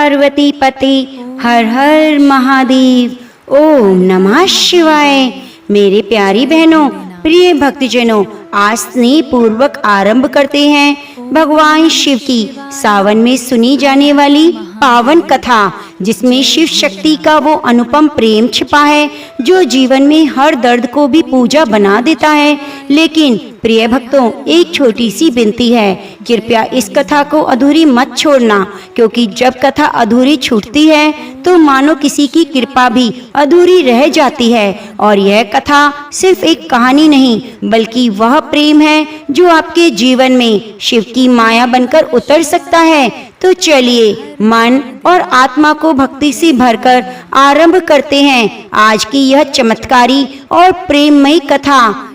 पार्वती पते, हर हर महादेव। ओम नमः शिवाय। मेरे प्यारी बहनों, प्रिय भक्तजनों, आज स्नेह पूर्वक आरंभ करते हैं भगवान शिव की सावन में सुनी जाने वाली पावन कथा, जिसमें शिव शक्ति का वो अनुपम प्रेम छिपा है जो जीवन में हर दर्द को भी पूजा बना देता है। लेकिन प्रिय भक्तों, एक छोटी सी विनती है, कृपया इस कथा को अधूरी मत छोड़ना, क्योंकि जब कथा अधूरी छूटती है तो मानो किसी की कृपा भी अधूरी रह जाती है। और यह कथा सिर्फ एक कहानी नहीं, बल्कि वह प्रेम है जो आपके जीवन में शिव की माया बनकर उतर सकता है। तो चलिए मन और आत्मा को भक्ति से भरकर आरंभ करते हैं आज की यह चमत्कारी और प्रेममयी कथा।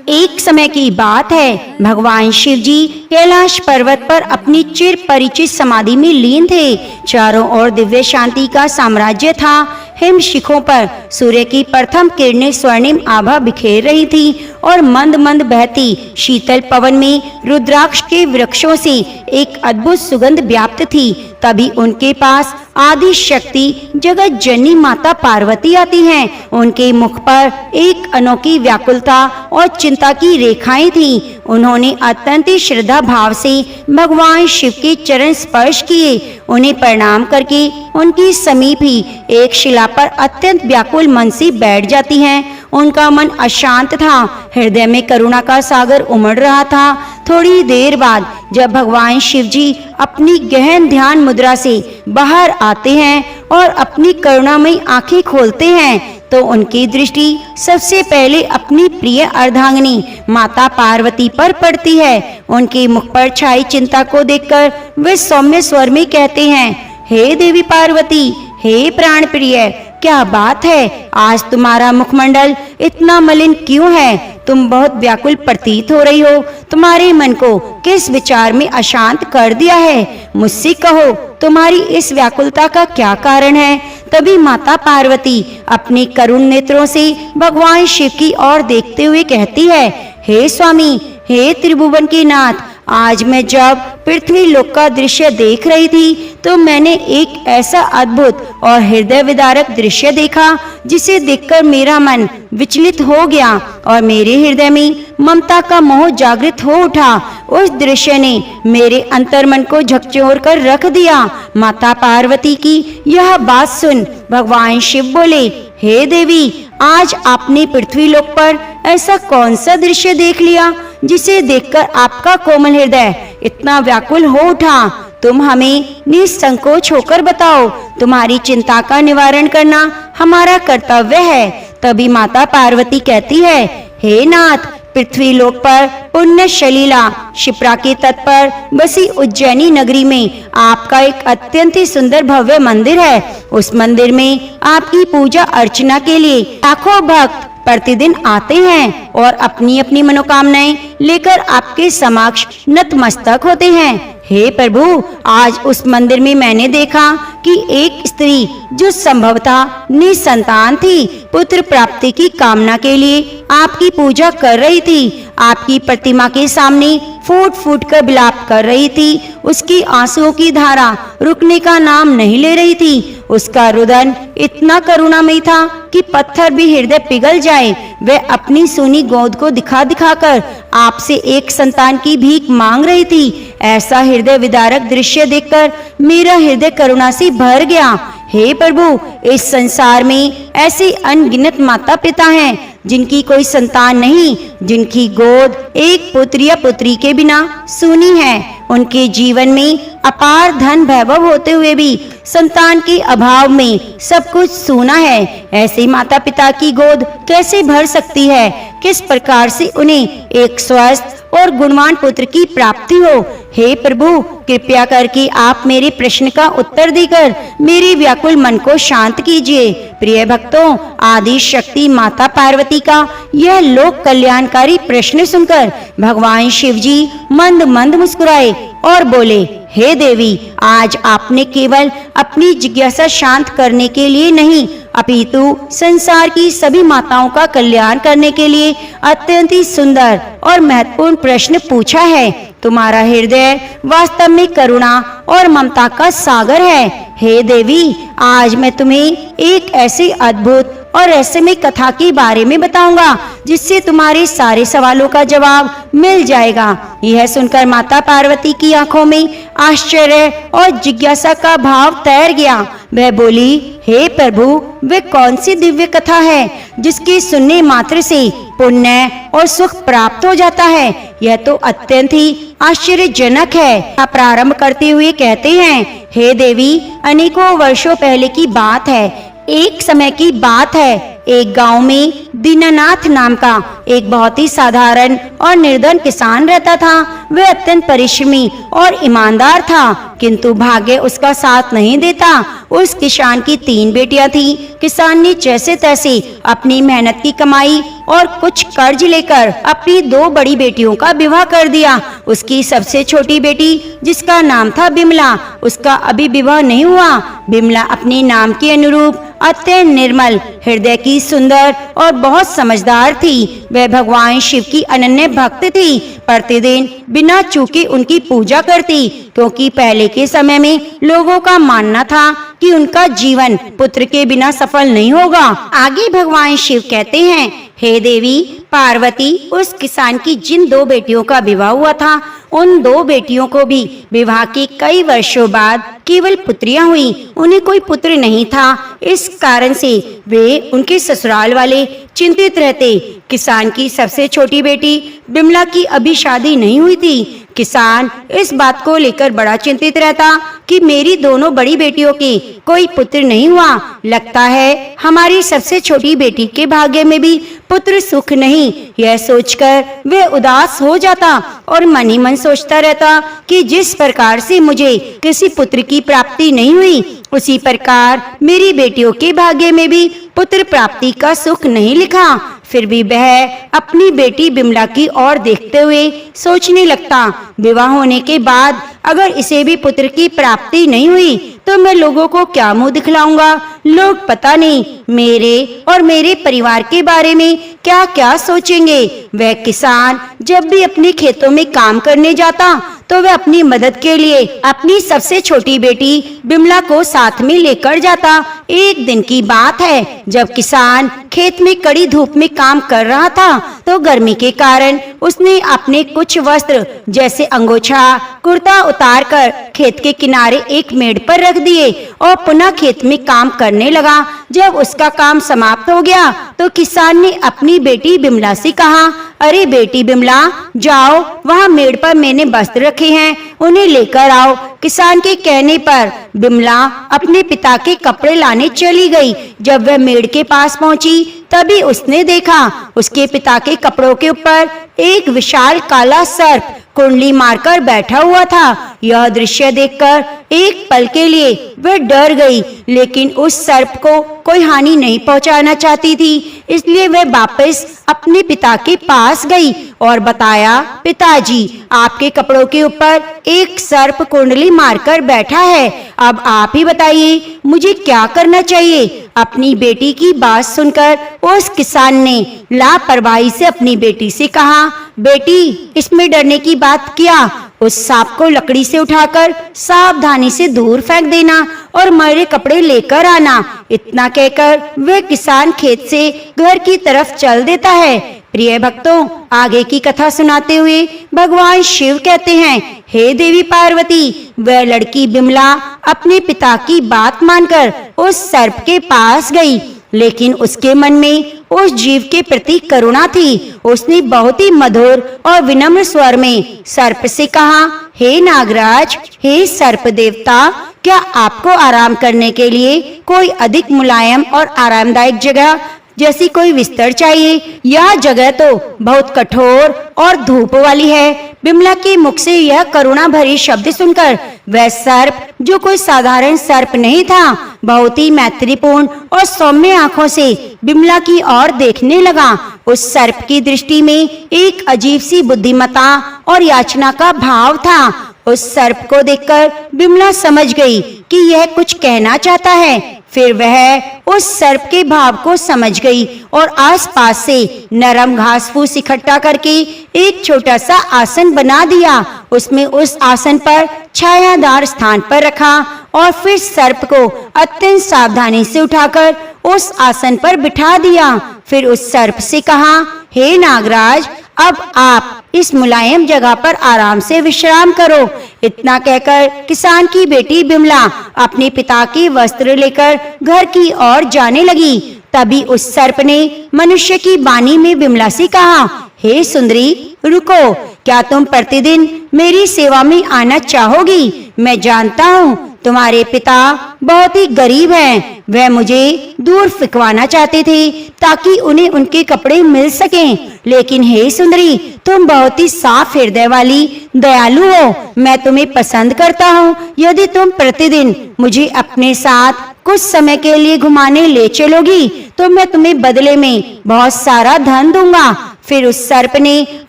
एक समय की बात है, भगवान शिव जी कैलाश पर्वत पर अपनी चिर परिचित समाधि में लीन थे। चारों ओर दिव्य शांति का साम्राज्य था। हिम शिखों पर सूर्य की प्रथम किरणें स्वर्णिम आभा बिखेर रही थी और मंद मंद बहती शीतल पवन में रुद्राक्ष के वृक्षों से एक अद्भुत सुगंध व्याप्त थी। तभी उनके पास आदि शक्ति जगत जननी माता पार्वती आती हैं। उनके मुख पर एक अनोखी व्याकुलता और चिंता की रेखाएं थीं। उन्होंने अत्यंत श्रद्धा भाव से भगवान शिव के चरण स्पर्श किए। उन्हें प्रणाम करके उनकी समीप ही एक शिला पर अत्यंत व्याकुल मन से बैठ जाती हैं। उनका मन अशांत था, हृदय में करुणा का सागर उमड़ रहा था। थोड़ी देर बाद जब भगवान शिव जी अपनी गहन ध्यान मुद्रा से बाहर आते हैं और अपनी करुणामयी आंखें खोलते हैं, तो उनकी दृष्टि सबसे पहले अपनी प्रिय अर्धांगिनी माता पार्वती पर पड़ती है। उनके मुख पर छाई चिंता को देखकर वे सौम्य स्वर में कहते हैं, हे देवी पार्वती, हे प्राण प्रिय, क्या बात है, आज तुम्हारा मुखमंडल इतना मलिन क्यों है? तुम बहुत व्याकुल प्रतीत हो रही हो। तुम्हारे मन को किस विचार में अशांत कर दिया है? मुझसे कहो, तुम्हारी इस व्याकुलता का क्या कारण है? तभी माता पार्वती अपने करुण नेत्रों से भगवान शिव की ओर देखते हुए कहती है, हे स्वामी, हे त्रिभुवन के नाथ, आज मैं जब पृथ्वी लोक का दृश्य देख रही थी तो मैंने एक ऐसा अद्भुत और हृदय विदारक दृश्य देखा जिसे देखकर मेरा मन विचलित हो गया और मेरे हृदय में ममता का मोह जागृत हो उठा। उस दृश्य ने मेरे अंतर्मन को झकझोर कर रख दिया। माता पार्वती की यह बात सुन भगवान शिव बोले, हे देवी, आज आपने पृथ्वी लोक पर ऐसा कौन सा दृश्य देख लिया जिसे देखकर आपका कोमल हृदय इतना व्याकुल हो उठा? तुम हमें निसंकोच होकर बताओ। तुम्हारी चिंता का निवारण करना हमारा कर्तव्य है। तभी माता पार्वती कहती है, हे नाथ, पृथ्वी लोक पर पुण्य शलीला शिप्रा के तट पर बसी उज्जैनी नगरी में आपका एक अत्यंत ही सुंदर भव्य मंदिर है। उस मंदिर में आपकी पूजा अर्चना के लिए लाखों भक्त प्रतिदिन आते हैं और अपनी अपनी मनोकामनाएं लेकर आपके समक्ष नतमस्तक होते हैं। हे प्रभु, आज उस मंदिर में मैंने देखा कि एक स्त्री जो संभवतः निसंतान थी, पुत्र प्राप्ति की कामना के लिए आपकी पूजा कर रही थी। आपकी प्रतिमा के सामने फूट फूट कर विलाप कर रही थी। उसकी आंसुओं की धारा रुकने का नाम नहीं ले रही थी। उसका रुदन इतना करुणामयी था कि पत्थर भी हृदय पिघल जाए। वह अपनी सूनी गोद को दिखा दिखाकर आपसे एक संतान की भीख मांग रही थी। ऐसा हृदय विदारक दृश्य देखकर मेरा हृदय करुणा से भर गया। हे प्रभु, इस संसार में ऐसे अनगिनत माता पिता हैं जिनकी कोई संतान नहीं, जिनकी गोद एक पुत्र या पुत्री के बिना सूनी है। उनके जीवन में अपार धन वैभव होते हुए भी संतान के अभाव में सब कुछ सूना है। ऐसे माता पिता की गोद कैसे भर सकती है? किस प्रकार से उन्हें एक स्वस्थ और गुणवान पुत्र की प्राप्ति हो? हे प्रभु, कृपया करके आप मेरे प्रश्न का उत्तर देकर मेरे व्याकुल मन को शांत कीजिए। प्रिय भक्तों, आदि शक्ति माता पार्वती का यह लोक कल्याणकारी प्रश्न सुनकर भगवान शिव जी मंद मंद मुस्कुराए और बोले, हे देवी, आज आपने केवल अपनी जिज्ञासा शांत करने के लिए नहीं, अपितु संसार की सभी माताओं का कल्याण करने के लिए अत्यंत ही सुंदर और महत्वपूर्ण प्रश्न पूछा है। तुम्हारा हृदय वास्तव में करुणा और ममता का सागर है। हे देवी, आज मैं तुम्हें एक ऐसी अद्भुत और रहस्यमय कथा के बारे में बताऊंगा जिससे तुम्हारे सारे सवालों का जवाब मिल जाएगा। यह सुनकर माता पार्वती की आंखों में आश्चर्य और जिज्ञासा का भाव तैर गया। वह बोली, हे प्रभु, वे कौन सी दिव्य कथा है जिसके सुनने मात्र से पुण्य और सुख प्राप्त हो जाता है? यह तो अत्यंत ही आश्चर्यजनक है। आप प्रारंभ करते हुए कहते हैं, हे देवी, अनेकों वर्षों पहले की बात है। एक समय की बात है। एक गांव में दीनानाथ नाम का एक बहुत ही साधारण और निर्धन किसान रहता था। वह अत्यंत परिश्रमी और ईमानदार था, किंतु भाग्य उसका साथ नहीं देता। उस किसान की 3 बेटियां थीं। किसान ने जैसे तैसे अपनी मेहनत की कमाई और कुछ कर्ज लेकर अपनी 2 बड़ी बेटियों का विवाह कर दिया। उसकी सबसे छोटी बेटी, जिसका नाम था बिमला, उसका अभी विवाह नहीं हुआ। बिमला अपने नाम के अनुरूप अत्यंत निर्मल हृदय की सुंदर और बहुत समझदार थी। वह भगवान शिव की अनन्य भक्त थी। प्रतिदिन बिना चूके उनकी पूजा करती, क्योंकि पहले के समय में लोगों का मानना था कि उनका जीवन पुत्र के बिना सफल नहीं होगा। आगे भगवान शिव कहते हैं, हे देवी पार्वती, उस किसान की जिन 2 बेटियों का विवाह हुआ था, उन 2 बेटियों को भी विवाह के कई वर्षों बाद केवल पुत्रियां हुई। उन्हें कोई पुत्र नहीं था। इस कारण से वे उनके ससुराल वाले चिंतित रहते। किसान की सबसे छोटी बेटी बिमला की अभी शादी नहीं हुई थी। किसान इस बात को लेकर बड़ा चिंतित रहता कि मेरी दोनों बड़ी बेटियों के कोई पुत्र नहीं हुआ। लगता है हमारी सबसे छोटी बेटी के भाग्य में भी पुत्र सुख नहीं। यह सोचकर वह उदास हो जाता और मन ही मन सोचता रहता कि जिस प्रकार से मुझे किसी पुत्र की प्राप्ति नहीं हुई, उसी प्रकार मेरी बेटियों के भाग्य में भी पुत्र प्राप्ति का सुख नहीं लिखा। फिर भी वह अपनी बेटी बिमला की ओर देखते हुए सोचने लगता, विवाह होने के बाद अगर इसे भी पुत्र की प्राप्ति नहीं हुई तो मैं लोगों को क्या मुंह दिखलाऊंगा। लोग पता नहीं मेरे और मेरे परिवार के बारे में क्या क्या सोचेंगे। वह किसान जब भी अपने खेतों में काम करने जाता तो वह अपनी मदद के लिए अपनी सबसे छोटी बेटी बिमला को साथ में लेकर जाता। एक दिन की बात है, जब किसान खेत में कड़ी धूप में काम कर रहा था तो गर्मी के कारण उसने अपने कुछ वस्त्र जैसे अंगोछा, कुर्ता उतारकर खेत के किनारे एक मेड़ पर रख दिए और पुनः खेत में काम करने लगा। जब उसका काम समाप्त हो गया तो किसान ने अपनी बेटी बिमला से कहा, अरे बेटी बिमला, जाओ, वहाँ मेड़ पर मैंने वस्त्र रखे हैं, उन्हें लेकर आओ। किसान के कहने पर बिमला अपने पिता के कपड़े लाने चली गई। जब वह मेड़ के पास पहुंची तभी उसने देखा उसके पिता के कपड़ों के ऊपर एक विशाल काला सर्प कुंडली मारकर बैठा हुआ था। यह दृश्य देखकर एक पल के लिए वह डर गई, लेकिन उस सर्प को कोई हानि नहीं पहुंचाना चाहती थी। इसलिए वह वापस अपने पिता के पास गई और बताया, पिताजी, आपके कपड़ों के ऊपर एक सर्प कुंडली मारकर बैठा है। अब आप ही बताइए मुझे क्या करना चाहिए। अपनी बेटी की बात सुनकर उस किसान ने लापरवाही से अपनी बेटी से कहा, बेटी, इसमें डरने की बात क्या। उस सांप को लकड़ी से उठाकर सावधानी से दूर फेंक देना और मेरे कपड़े लेकर आना। इतना कहकर वह किसान खेत से घर की तरफ चल देता है। प्रिय भक्तों, आगे की कथा सुनाते हुए भगवान शिव कहते हैं, हे देवी पार्वती, वह लड़की बिमला अपने पिता की बात मानकर उस सर्प के पास गई, लेकिन उसके मन में उस जीव के प्रति करुणा थी। उसने बहुत ही मधुर और विनम्र स्वर में सर्प से कहा, हे नागराज, हे सर्प देवता, क्या आपको आराम करने के लिए कोई अधिक मुलायम और आरामदायक जगह जैसी कोई बिस्तर चाहिए? यह जगह तो बहुत कठोर और धूप वाली है। बिमला के मुख से यह करुणा भरी शब्द सुनकर वह सर्प, जो कोई साधारण सर्प नहीं था, बहुत ही मैत्रीपूर्ण और सौम्य आंखों से बिमला की ओर देखने लगा। उस सर्प की दृष्टि में एक अजीब सी बुद्धिमत्ता और याचना का भाव था। उस सर्प को देखकर बिमला समझ गई कि यह कुछ कहना चाहता है। फिर वह उस सर्प के भाव को समझ गई और आसपास से नरम घास फूस इकट्ठा करके एक छोटा सा आसन बना दिया। उसमें उस आसन पर छायादार स्थान पर रखा और फिर सर्प को अत्यंत सावधानी से उठाकर उस आसन पर बिठा दिया। फिर उस सर्प से कहा, हे नागराज, अब आप इस मुलायम जगह पर आराम से विश्राम करो। इतना कहकर किसान की बेटी बिमला अपने पिता के वस्त्र लेकर घर की ओर जाने लगी। तभी उस सर्प ने मनुष्य की वाणी में बिमला से कहा, हे सुंदरी, रुको, क्या तुम प्रतिदिन मेरी सेवा में आना चाहोगी? मैं जानता हूँ तुम्हारे पिता बहुत ही गरीब हैं। वह मुझे दूर फिकवाना चाहते थे ताकि उन्हें उनके कपड़े मिल सकें। लेकिन हे सुंदरी, तुम बहुत ही साफ हृदय वाली दयालु हो। मैं तुम्हें पसंद करता हूँ। यदि तुम प्रतिदिन मुझे अपने साथ कुछ समय के लिए घुमाने ले चलोगी तो मैं तुम्हें बदले में बहुत सारा धन दूंगा। फिर उस सर्प ने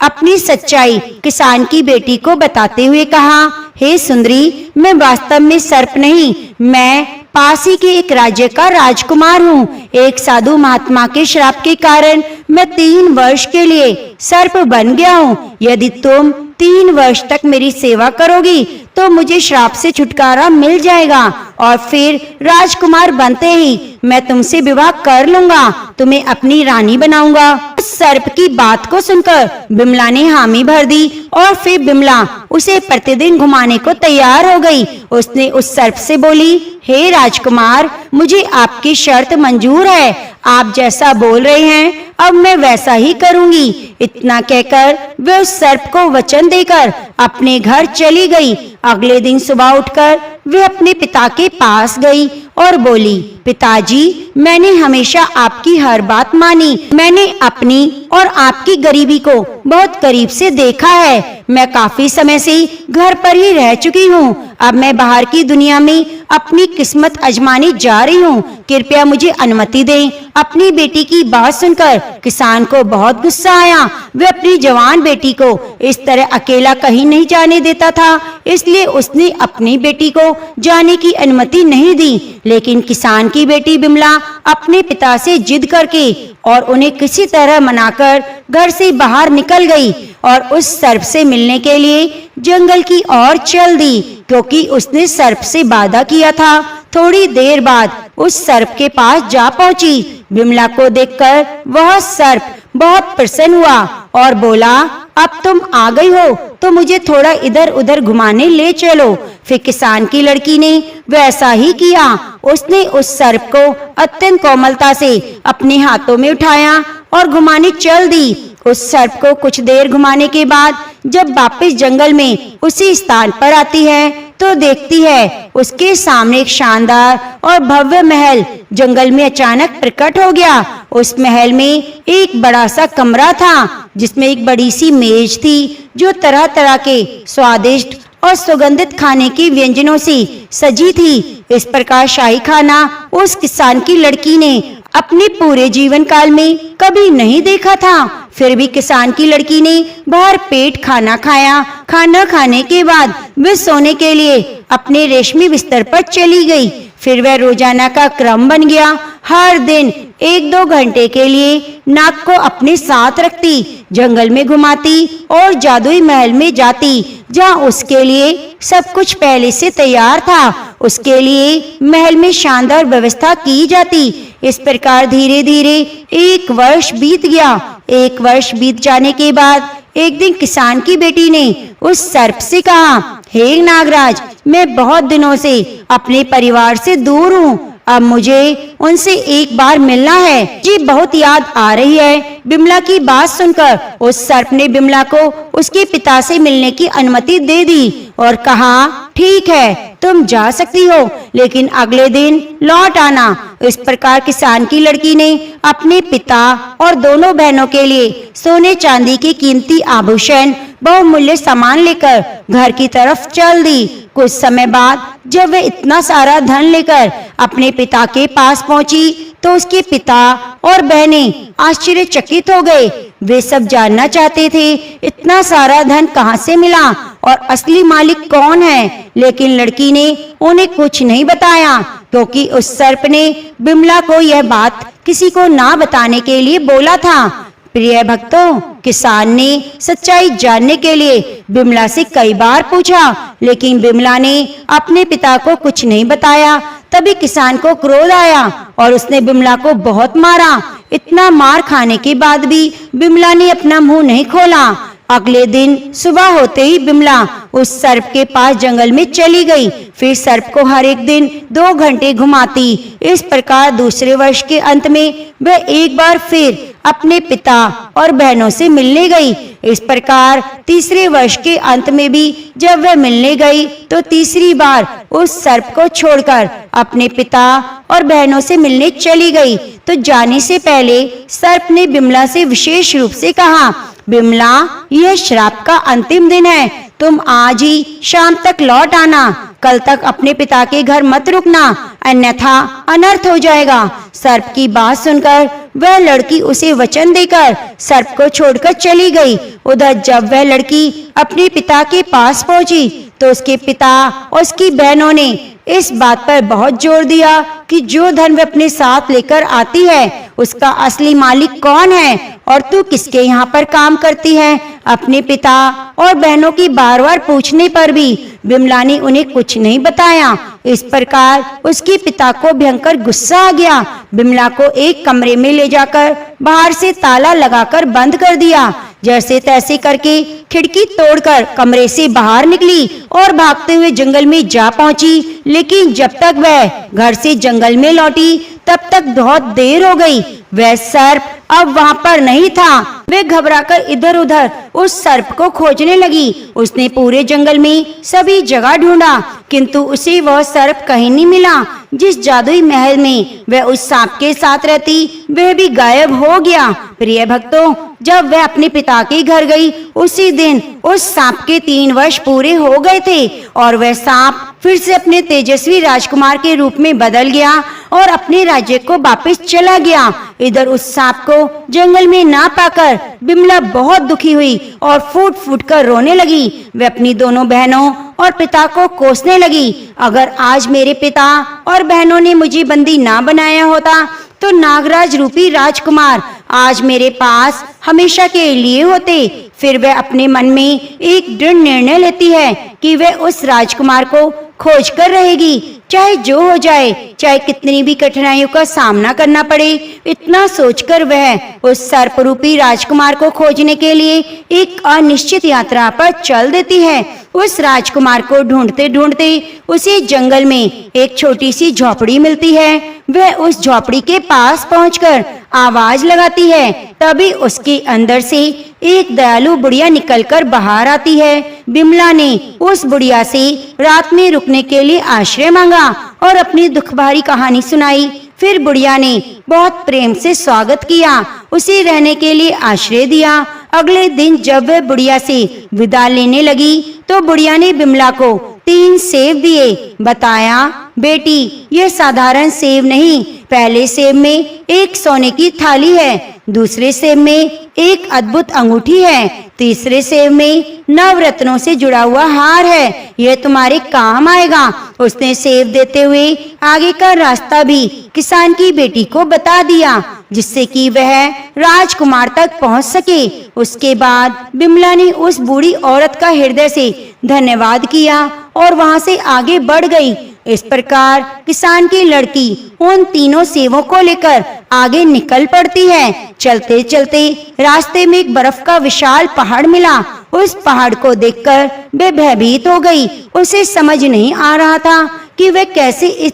अपनी सच्चाई किसान की बेटी को बताते हुए कहा, हे सुंदरी, मैं वास्तव में सर्प नहीं, मैं पास ही के एक राज्य का राजकुमार हूँ। एक साधु महात्मा के श्राप के कारण मैं 3 वर्ष के लिए सर्प बन गया हूँ। यदि तुम 3 वर्ष तक मेरी सेवा करोगी तो मुझे श्राप से छुटकारा मिल जाएगा और फिर राजकुमार बनते ही मैं तुमसे विवाह कर लूंगा, तुम्हें अपनी रानी बनाऊंगा। सर्प की बात को सुनकर बिमला ने हामी भर दी और फिर बिमला उसे प्रतिदिन घुमाने को तैयार हो गई। उसने उस सर्प से बोली, हे राजकुमार, मुझे आपकी शर्त मंजूर है। आप जैसा बोल रहे हैं अब मैं वैसा ही करूंगी। इतना कहकर वह उस सर्प को वचन देकर अपने घर चली गई। अगले दिन सुबह उठकर वह अपने पिता के पास गई और बोली, पिताजी, मैंने हमेशा आपकी हर बात मानी। मैंने अपनी और आपकी गरीबी को बहुत करीब से देखा है। मैं काफी समय से घर पर ही रह चुकी हूँ। अब मैं बाहर की दुनिया में अपनी किस्मत आजमाने जा रही हूँ। कृपया मुझे अनुमति दें। अपनी बेटी की बात सुनकर किसान को बहुत गुस्सा आया। वह अपनी जवान बेटी को इस तरह अकेला कहीं नहीं जाने देता था, इसलिए उसने अपनी बेटी को जाने की अनुमति नहीं दी। लेकिन किसान की बेटी बिमला अपने पिता से जिद करके और उन्हें किसी तरह मनाकर घर से बाहर निकल गई और उस सर्प से मिलने के लिए जंगल की ओर चल दी, क्योंकि उसने सर्प से वादा किया था। थोड़ी देर बाद उस सर्प के पास जा पहुंची। बिमला को देखकर वह सर्प बहुत प्रसन्न हुआ और बोला, अब तुम आ गई हो तो मुझे थोड़ा इधर उधर घुमाने ले चलो। फिर किसान की लड़की ने वैसा ही किया। उसने उस सर्प को अत्यंत कोमलता से अपने हाथों में उठाया और घुमाने चल दी। उस सर्प को कुछ देर घुमाने के बाद जब वापस जंगल में उसी स्थान पर आती है तो देखती है उसके सामने एक शानदार और भव्य महल जंगल में अचानक प्रकट हो गया। उस महल में एक बड़ा सा कमरा था जिसमें एक बड़ी सी मेज थी जो तरह तरह के स्वादिष्ट और सुगंधित खाने के व्यंजनों से सजी थी। इस प्रकार शाही खाना उस किसान की लड़की ने अपने पूरे जीवन काल में कभी नहीं देखा था। फिर भी किसान की लड़की ने भर पेट खाना खाया। खाना खाने के बाद वह सोने के लिए अपने रेशमी बिस्तर पर चली गई। फिर वह रोजाना का क्रम बन गया। हर दिन 1-2 घंटे के लिए नाग को अपने साथ रखती, जंगल में घुमाती और जादुई महल में जाती, जहाँ उसके लिए सब कुछ पहले से तैयार था। उसके लिए महल में शानदार व्यवस्था की जाती। इस प्रकार धीरे धीरे 1 वर्ष बीत गया। 1 वर्ष बीत जाने के बाद एक दिन किसान की बेटी ने उस सर्प से कहा, हे नागराज, मैं बहुत दिनों से अपने परिवार से दूर हूँ। अब मुझे उनसे एक बार मिलना है। जी बहुत याद आ रही है। बिमला की बात सुनकर उस सर्प ने बिमला को उसके पिता से मिलने की अनुमति दे दी और कहा, ठीक है, तुम जा सकती हो, लेकिन अगले दिन लौट आना। इस प्रकार किसान की लड़की ने अपने पिता और दोनों बहनों के लिए सोने चांदी के कीमती आभूषण, बहुमूल्य सामान लेकर घर की तरफ चल दी। कुछ समय बाद जब वह इतना सारा धन लेकर अपने पिता के पास पहुंची तो उसके पिता और बहनें आश्चर्यचकित हो गए। वे सब जानना चाहते थे इतना सारा धन कहां से मिला और असली मालिक कौन है, लेकिन लड़की ने उन्हें कुछ नहीं बताया, क्योंकि उस सर्प ने बिमला को यह बात किसी को ना बताने के लिए बोला था। प्रिय भक्तों, किसान ने सच्चाई जानने के लिए बिमला से कई बार पूछा, लेकिन बिमला ने अपने पिता को कुछ नहीं बताया। तभी किसान को क्रोध आया और उसने बिमला को बहुत मारा। इतना मार खाने के बाद भी बिमला ने अपना मुंह नहीं खोला। अगले दिन सुबह होते ही बिमला उस सर्प के पास जंगल में चली गई। फिर सर्प को हर एक दिन 2 घंटे घुमाती। इस प्रकार दूसरे वर्ष के अंत में वह एक बार फिर अपने पिता और बहनों से मिलने गई। इस प्रकार तीसरे वर्ष के अंत में भी जब वह मिलने गई तो तीसरी बार उस सर्प को छोड़कर अपने पिता और बहनों से मिलने चली गई। तो जाने से पहले सर्प ने बिमला से विशेष रूप से कहा, बिमला, यह श्राप का अंतिम दिन है। तुम आज ही शाम तक लौट आना। कल तक अपने पिता के घर मत रुकना, अन्यथा अनर्थ हो जाएगा। सर्प की बात सुनकर वह लड़की उसे वचन देकर सर्प को छोड़कर चली गई। उधर जब वह लड़की अपने पिता के पास पहुंची तो उसके पिता और उसकी बहनों ने इस बात पर बहुत जोर दिया कि जो धन वह अपने साथ लेकर आती है उसका असली मालिक कौन है और तू किसके यहाँ पर काम करती है। अपने पिता और बहनों की बार-बार पूछने पर भी बिमला ने उन्हें कुछ नहीं बताया। इस प्रकार उसके पिता को भयंकर गुस्सा आ गया। बिमला को एक कमरे में ले जाकर बाहर से ताला लगाकर बंद कर दिया। जैसे तैसे करके खिड़की तोड़कर कमरे से बाहर निकली और भागते हुए जंगल में जा पहुंची। लेकिन जब तक वह घर से जंगल में लौटी तब तक बहुत देर हो गई। वह सर्प अब वहां पर नहीं था। वे घबराकर इधर-उधर उस सर्प को खोजने लगी। उसने पूरे जंगल में सभी जगह ढूंढा, किंतु उसे वह सर्प कहीं नहीं मिला। जिस जादुई महल में वह उस सांप के साथ रहती वह भी गायब हो गया। प्रिय भक्तों, जब वह अपने पिता के घर गई उसी दिन उस सांप के 3 वर्ष पूरे हो गए थे और वह सांप फिर से अपने तेजस्वी राजकुमार के रूप में बदल गया और अपने राज्य को वापस चला गया। इधर उस सांप को जंगल में ना पाकर बिमला बहुत दुखी हुई और फूट-फूट कर रोने लगी। वह अपनी दोनों बहनों और पिता को कोसने लगी, अगर आज मेरे पिता और बहनों ने मुझे बंदी ना बनाया होता तो नागराज रूपी राजकुमार आज मेरे पास हमेशा के लिए होते। फिर वह अपने मन में एक दृढ़ निर्णय लेती है कि वह उस राजकुमार को खोज कर रहेगी, चाहे जो हो जाए, चाहे कितनी भी कठिनाइयों का सामना करना पड़े। इतना सोचकर वह उस सर्प रूपी राजकुमार को खोजने के लिए एक अनिश्चित यात्रा पर चल देती है। उस राजकुमार को ढूंढते ढूंढते उसे जंगल में एक छोटी सी झोपड़ी मिलती है। वह उस झोपड़ी के पास पहुंचकर आवाज लगाती है। तभी उसके अंदर से एक दयालु बुढ़िया निकलकर बाहर आती है। बिमला ने उस बुढ़िया से रात में रुकने के लिए आश्रय मांगा और अपनी दुख भरी कहानी सुनाई। फिर बुढ़िया ने बहुत प्रेम से स्वागत किया, उसे रहने के लिए आश्रय दिया। अगले दिन जब वह बुढ़िया से विदा लेने लगी तो बुढ़िया ने बिमला को 3 सेब दिए। बताया, बेटी, यह साधारण सेब नहीं, पहले सेब में एक सोने की थाली है, दूसरे सेब में एक अद्भुत अंगूठी है, तीसरे सेब में नवरत्नों से जुड़ा हुआ हार है, यह तुम्हारे काम आएगा। उसने सेब देते हुए आगे का रास्ता भी किसान की बेटी को बता दिया, जिससे कि वह राजकुमार तक पहुंच सके। उसके बाद बिमला ने उस बूढ़ी औरत का हृदय से धन्यवाद किया और वहां से आगे बढ़ गई। इस प्रकार किसान की लड़की उन तीनों सेवों को लेकर आगे निकल पड़ती है। चलते चलते रास्ते में एक बर्फ का विशाल पहाड़ मिला। उस पहाड़ को देखकर वे भयभीत हो गई। उसे समझ नहीं आ रहा था कि वह कैसे इस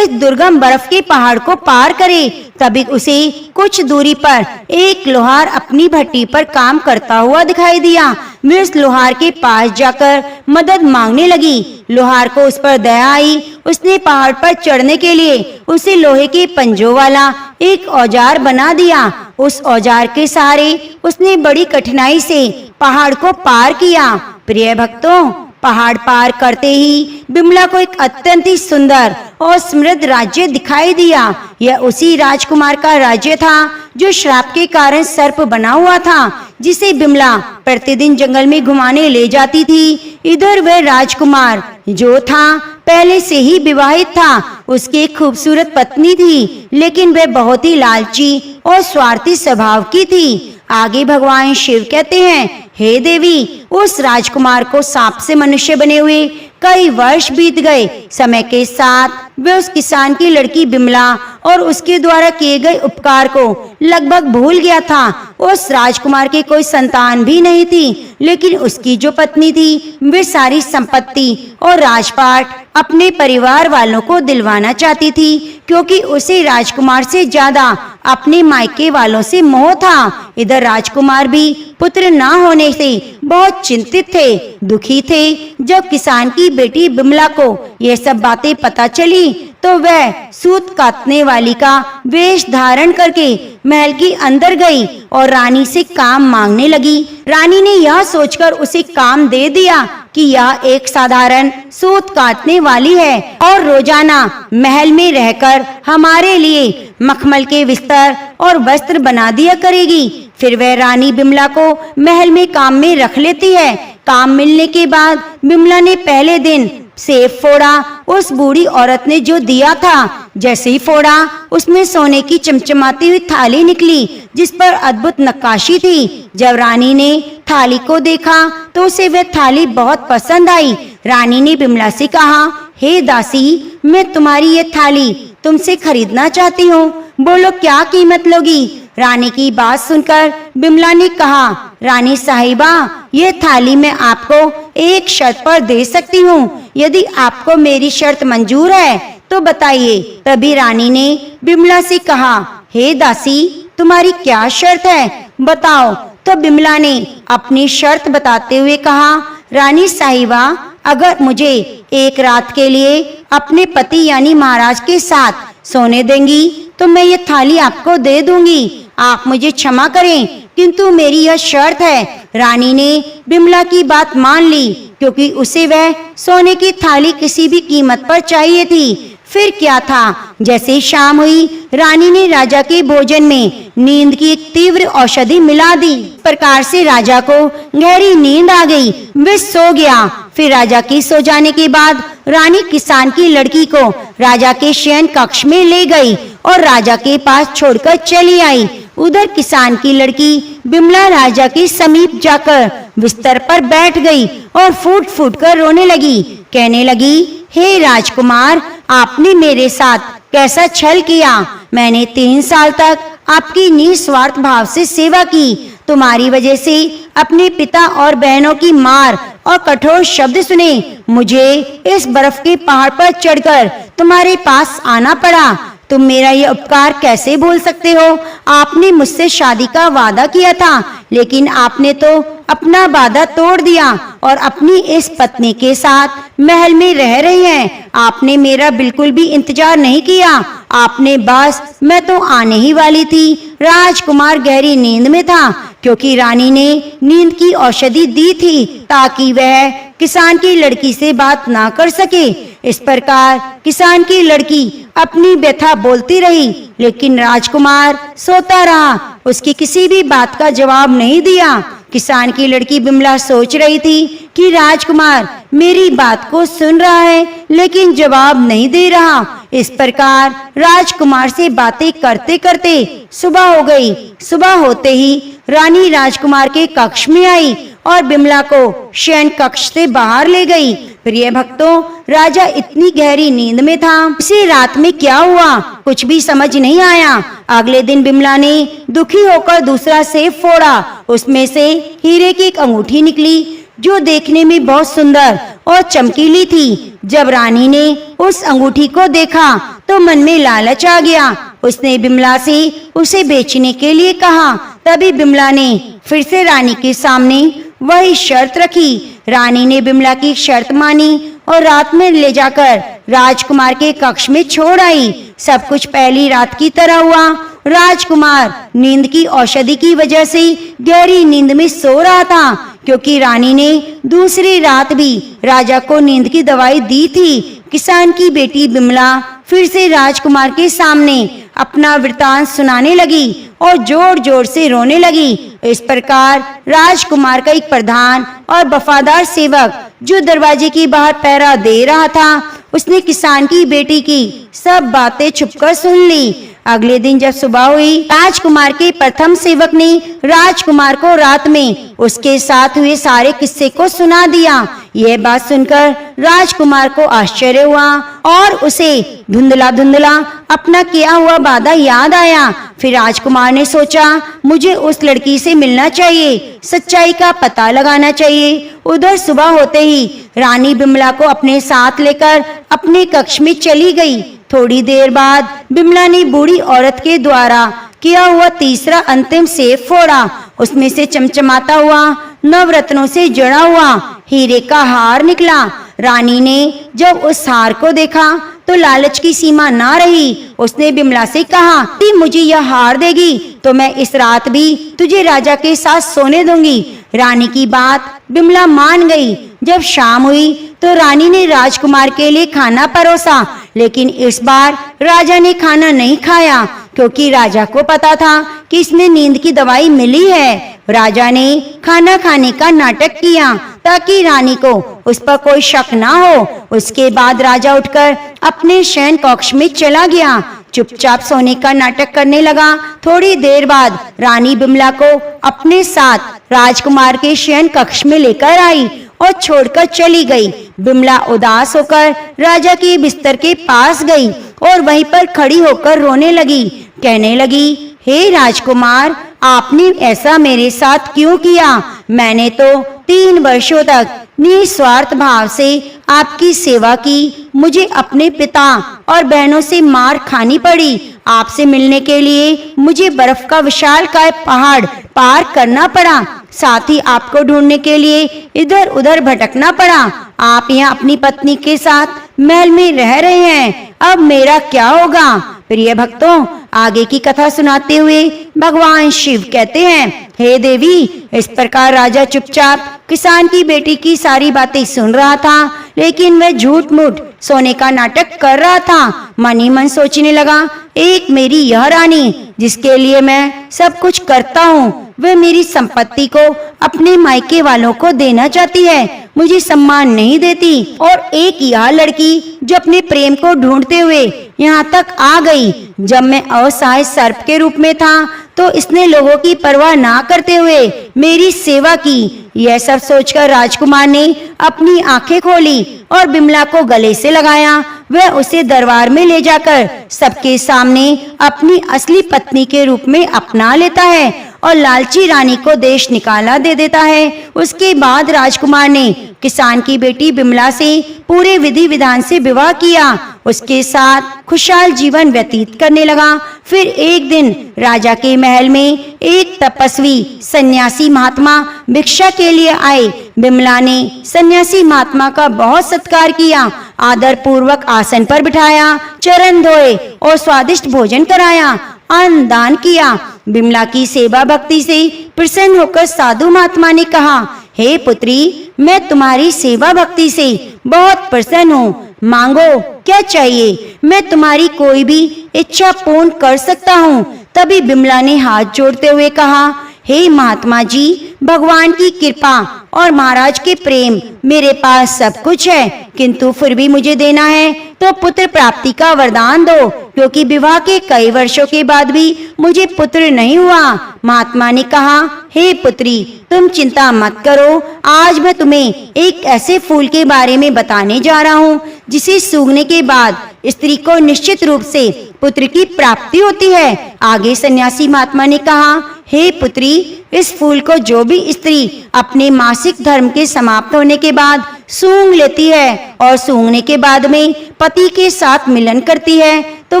दुर्गम बर्फ के पहाड़ को पार करे। तभी उसे कुछ दूरी पर एक लोहार अपनी भट्टी पर काम करता हुआ दिखाई दिया। वह उस लोहार के पास जाकर मदद मांगने लगी। लोहार को उस पर दया आई। उसने पहाड़ पर चढ़ने के लिए उसे लोहे के पंजों वाला एक औजार बना दिया। उस औजार के सहारे उसने बड़ी कठिनाई से पहाड़ को पार किया। प्रिय भक्तों, पहाड़ पार करते ही बिमला को एक अत्यंत ही सुंदर और समृद्ध राज्य दिखाई दिया। यह उसी राजकुमार का राज्य था जो श्राप के कारण सर्प बना हुआ था, जिसे बिमला प्रतिदिन जंगल में घुमाने ले जाती थी। इधर वह राजकुमार जो था पहले से ही विवाहित था। उसकी एक खूबसूरत पत्नी थी, लेकिन वह बहुत ही लालची और स्वार्थी स्वभाव की थी। आगे भगवान शिव कहते हैं, हे देवी, उस राजकुमार को सांप से मनुष्य बने हुए कई वर्ष बीत गए। समय के साथ वह उस किसान की लड़की बिमला और उसके द्वारा किए गए उपकार को लगभग भूल गया था। उस राजकुमार की कोई संतान भी नहीं थी, लेकिन उसकी जो पत्नी थी वे सारी संपत्ति और राजपाट अपने परिवार वालों को दिलवाना चाहती थी, क्योंकि उसे राजकुमार से ज्यादा अपने मायके वालों से मोह था। इधर राजकुमार भी पुत्र न होने से बहुत चिंतित थे, दुखी थे। जब किसान की बेटी बिमला को यह सब बातें पता चली तो वह सूत काटने वाली का वेश धारण करके महल के अंदर गई और रानी से काम मांगने लगी। रानी ने यह सोचकर उसे काम दे दिया कि यह एक साधारण सूत काटने वाली है और रोजाना महल में रहकर हमारे लिए मखमल के बिस्तर और वस्त्र बना दिया करेगी। फिर वह रानी बिमला को महल में काम में रख लेती है। काम मिलने के बाद बिमला ने पहले दिन सेब फोड़ा। उस बूढ़ी औरत ने जो दिया था, जैसे ही फोड़ा उसमें सोने की चमचमाती हुई थाली निकली, जिस पर अद्भुत नक्काशी थी। जब रानी ने थाली को देखा तो उसे वह थाली बहुत पसंद आई। रानी ने बिमला से कहा, हे दासी, मैं तुम्हारी ये थाली तुमसे खरीदना चाहती हूँ, बोलो क्या कीमत लोगी। रानी की बात सुनकर बिमला ने कहा, रानी साहिबा, ये थाली मैं आपको एक शर्त पर दे सकती हूँ। यदि आपको मेरी शर्त मंजूर है तो बताइए। तभी रानी ने बिमला से कहा, हे दासी, तुम्हारी क्या शर्त है, बताओ। तो बिमला ने अपनी शर्त बताते हुए कहा, रानी साहिबा, अगर मुझे एक रात के लिए अपने पति यानी महाराज के साथ सोने देंगी तो मैं ये थाली आपको दे दूंगी। आप मुझे क्षमा करें, किंतु मेरी यह शर्त है। रानी ने बिमला की बात मान ली, क्योंकि उसे वह सोने की थाली किसी भी कीमत पर चाहिए थी। फिर क्या था, जैसे शाम हुई, रानी ने राजा के भोजन में नींद की एक तीव्र औषधि मिला दी। इस प्रकार से राजा को गहरी नींद आ गई, वह सो गया। फिर राजा की सो जाने के बाद रानी किसान की लड़की को राजा के शयन कक्ष में ले गई और राजा के पास छोड़कर चली आई। उधर किसान की लड़की बिमला राजा के समीप जाकर बिस्तर पर बैठ गई और फूट फूट कर रोने लगी। कहने लगी, हे राजकुमार, आपने मेरे साथ कैसा छल किया। मैंने 3 साल तक आपकी निस्वार्थ भाव से सेवा की। तुम्हारी वजह से अपने पिता और बहनों की मार और कठोर शब्द सुने मुझे इस बर्फ के पहाड़ पर चढ़कर तुम्हारे पास आना पड़ा। तुम मेरा ये उपकार कैसे भूल सकते हो। आपने मुझसे शादी का वादा किया था, लेकिन आपने तो अपना वादा तोड़ दिया और अपनी इस पत्नी के साथ महल में रह रही हैं। आपने मेरा बिल्कुल भी इंतजार नहीं किया। आपने बस, मैं तो आने ही वाली थी। राजकुमार गहरी नींद में था, क्योंकि रानी ने नींद की औषधि दी थी ताकि वह किसान की लड़की से बात ना कर सके। इस प्रकार किसान की लड़की अपनी व्यथा बोलती रही, लेकिन राजकुमार सोता रहा। उसकी किसी भी बात का जवाब नहीं दिया। किसान की लड़की बिमला सोच रही थी कि राजकुमार मेरी बात को सुन रहा है, लेकिन जवाब नहीं दे रहा। इस प्रकार राजकुमार से बातें करते करते सुबह हो गई। सुबह होते ही रानी राजकुमार के कक्ष में आई और बिमला को शयन कक्ष से बाहर ले गई। प्रिय भक्तों, राजा इतनी गहरी नींद में था, उसी रात में क्या हुआ कुछ भी समझ नहीं आया। अगले दिन बिमला ने दुखी होकर दूसरा सेब फोड़ा। उसमें से हीरे की एक अंगूठी निकली, जो देखने में बहुत सुंदर और चमकीली थी। जब रानी ने उस अंगूठी को देखा तो मन में लालच आ गया। उसने बिमला से उसे बेचने के लिए कहा। तभी बिमला ने फिर से रानी के सामने वही शर्त रखी। रानी ने बिमला की शर्त मानी और रात में ले जाकर राजकुमार के कक्ष में छोड़ आई। सब कुछ पहली रात की तरह हुआ। राजकुमार नींद की औषधि की वजह से गहरी नींद में सो रहा था, क्योंकि रानी ने दूसरी रात भी राजा को नींद की दवाई दी थी। किसान की बेटी बिमला फिर से राजकुमार के सामने अपना वृतांत सुनाने लगी और जोर जोर से रोने लगी। इस प्रकार राजकुमार का एक प्रधान और वफादार सेवक जो दरवाजे के बाहर पहरा दे रहा था, उसने किसान की बेटी की सब बातें छुपकर सुन ली। अगले दिन जब सुबह हुई, राजकुमार के प्रथम सेवक ने राजकुमार को रात में उसके साथ हुए सारे किस्से को सुना दिया। यह बात सुनकर राजकुमार को आश्चर्य हुआ और उसे धुंधला धुंधला अपना किया हुआ वादा याद आया। फिर राजकुमार ने सोचा, मुझे उस लड़की से मिलना चाहिए, सच्चाई का पता लगाना चाहिए। उधर सुबह होते ही रानी बिमला को अपने साथ लेकर अपने कक्ष में चली गई। थोड़ी देर बाद बिमला ने बूढ़ी औरत के द्वारा किया हुआ तीसरा अंतिम सेब फोड़ा। उसमें से चमचमाता हुआ नवरत्नों से जड़ा हुआ हीरे का हार निकला। रानी ने जब उस हार को देखा तो लालच की सीमा ना रही। उसने बिमला से कहा कि मुझे यह हार देगी तो मैं इस रात भी तुझे राजा के साथ सोने दूंगी। रानी की बात बिमला मान गई। जब शाम हुई तो रानी ने राजकुमार के लिए खाना परोसा, लेकिन इस बार राजा ने खाना नहीं खाया क्योंकि राजा को पता था कि इसमें नींद की दवाई मिली है। राजा ने खाना खाने का नाटक किया ताकि रानी को उस पर कोई शक ना हो। उसके बाद राजा उठकर अपने शयन कक्ष में चला गया, चुपचाप सोने का नाटक करने लगा। थोड़ी देर बाद रानी बिमला को अपने साथ राजकुमार के शयन कक्ष में लेकर आई और छोड़कर चली गई। बिमला उदास होकर राजा के बिस्तर के पास गई और वहीं पर खड़ी होकर रोने लगी। कहने लगी, हे राजकुमार, आपने ऐसा मेरे साथ क्यों किया? मैंने तो 3 वर्षों तक निस्वार्थ भाव से आपकी सेवा की। मुझे अपने पिता और बहनों से मार खानी पड़ी। आपसे मिलने के लिए मुझे बर्फ का विशालकाय पहाड़ पार करना पड़ा। साथ ही आपको ढूंढने के लिए इधर उधर भटकना पड़ा। आप यहाँ अपनी पत्नी के साथ महल में रह रहे हैं। अब मेरा क्या होगा? प्रिय भक्तों, आगे की कथा सुनाते हुए भगवान शिव कहते हैं, हे देवी, इस प्रकार राजा चुपचाप किसान की बेटी की सारी बातें सुन रहा था, लेकिन वह झूठ मूठ सोने का नाटक कर रहा था। मन ही मन सोचने लगा, एक मेरी यह रानी जिसके लिए मैं सब कुछ करता हूँ, वह मेरी संपत्ति को अपने मायके वालों को देना चाहती है, मुझे सम्मान नहीं देती। और एक यह लड़की जो अपने प्रेम को ढूंढते हुए यहाँ तक आ गई। जब मैं असहाय सर्प के रूप में था तो इसने लोगों की परवाह ना करते हुए मेरी सेवा की। यह सब सोचकर राजकुमार ने अपनी आंखें खोली और बिमला को गले से लगाया। वह उसे दरबार में ले जाकर सबके सामने अपनी असली पत्नी के रूप में अपना लेता है और लालची रानी को देश निकाला दे देता है। उसके बाद राजकुमार ने किसान की बेटी बिमला से पूरे विधि विधान से विवाह किया। उसके साथ खुशहाल जीवन व्यतीत करने लगा। फिर एक दिन राजा के महल में एक तपस्वी सन्यासी महात्मा भिक्षा के लिए आए। बिमला ने सन्यासी महात्मा का बहुत सत्कार किया, आदर पूर्वक आसन पर बिठाया, चरण धोए और स्वादिष्ट भोजन कराया, अन्न दान किया। बिमला की सेवा भक्ति से प्रसन्न होकर साधु महात्मा ने कहा, हे पुत्री, मैं तुम्हारी सेवा भक्ति से बहुत प्रसन्न हूँ। मांगो, क्या चाहिए? मैं तुम्हारी कोई भी इच्छा पूर्ण कर सकता हूँ। तभी बिमला ने हाथ जोड़ते हुए कहा, हे महात्मा जी, भगवान की कृपा और महाराज के प्रेम, मेरे पास सब कुछ है, किंतु फिर भी मुझे देना है तो पुत्र प्राप्ति का वरदान दो, क्योंकि विवाह के कई वर्षों के बाद भी मुझे पुत्र नहीं हुआ। महात्मा ने कहा, हे पुत्री, तुम चिंता मत करो। आज मैं तुम्हें एक ऐसे फूल के बारे में बताने जा रहा हूँ जिसे सूंघने के बाद स्त्री को निश्चित रूप से पुत्र की प्राप्ति होती है। आगे सन्यासी महात्मा ने कहा, हे पुत्री, इस फूल को जो भी स्त्री अपने मासिक धर्म के समाप्त होने के बाद सूंघ लेती है और सूंघने के बाद में पति के साथ मिलन करती है तो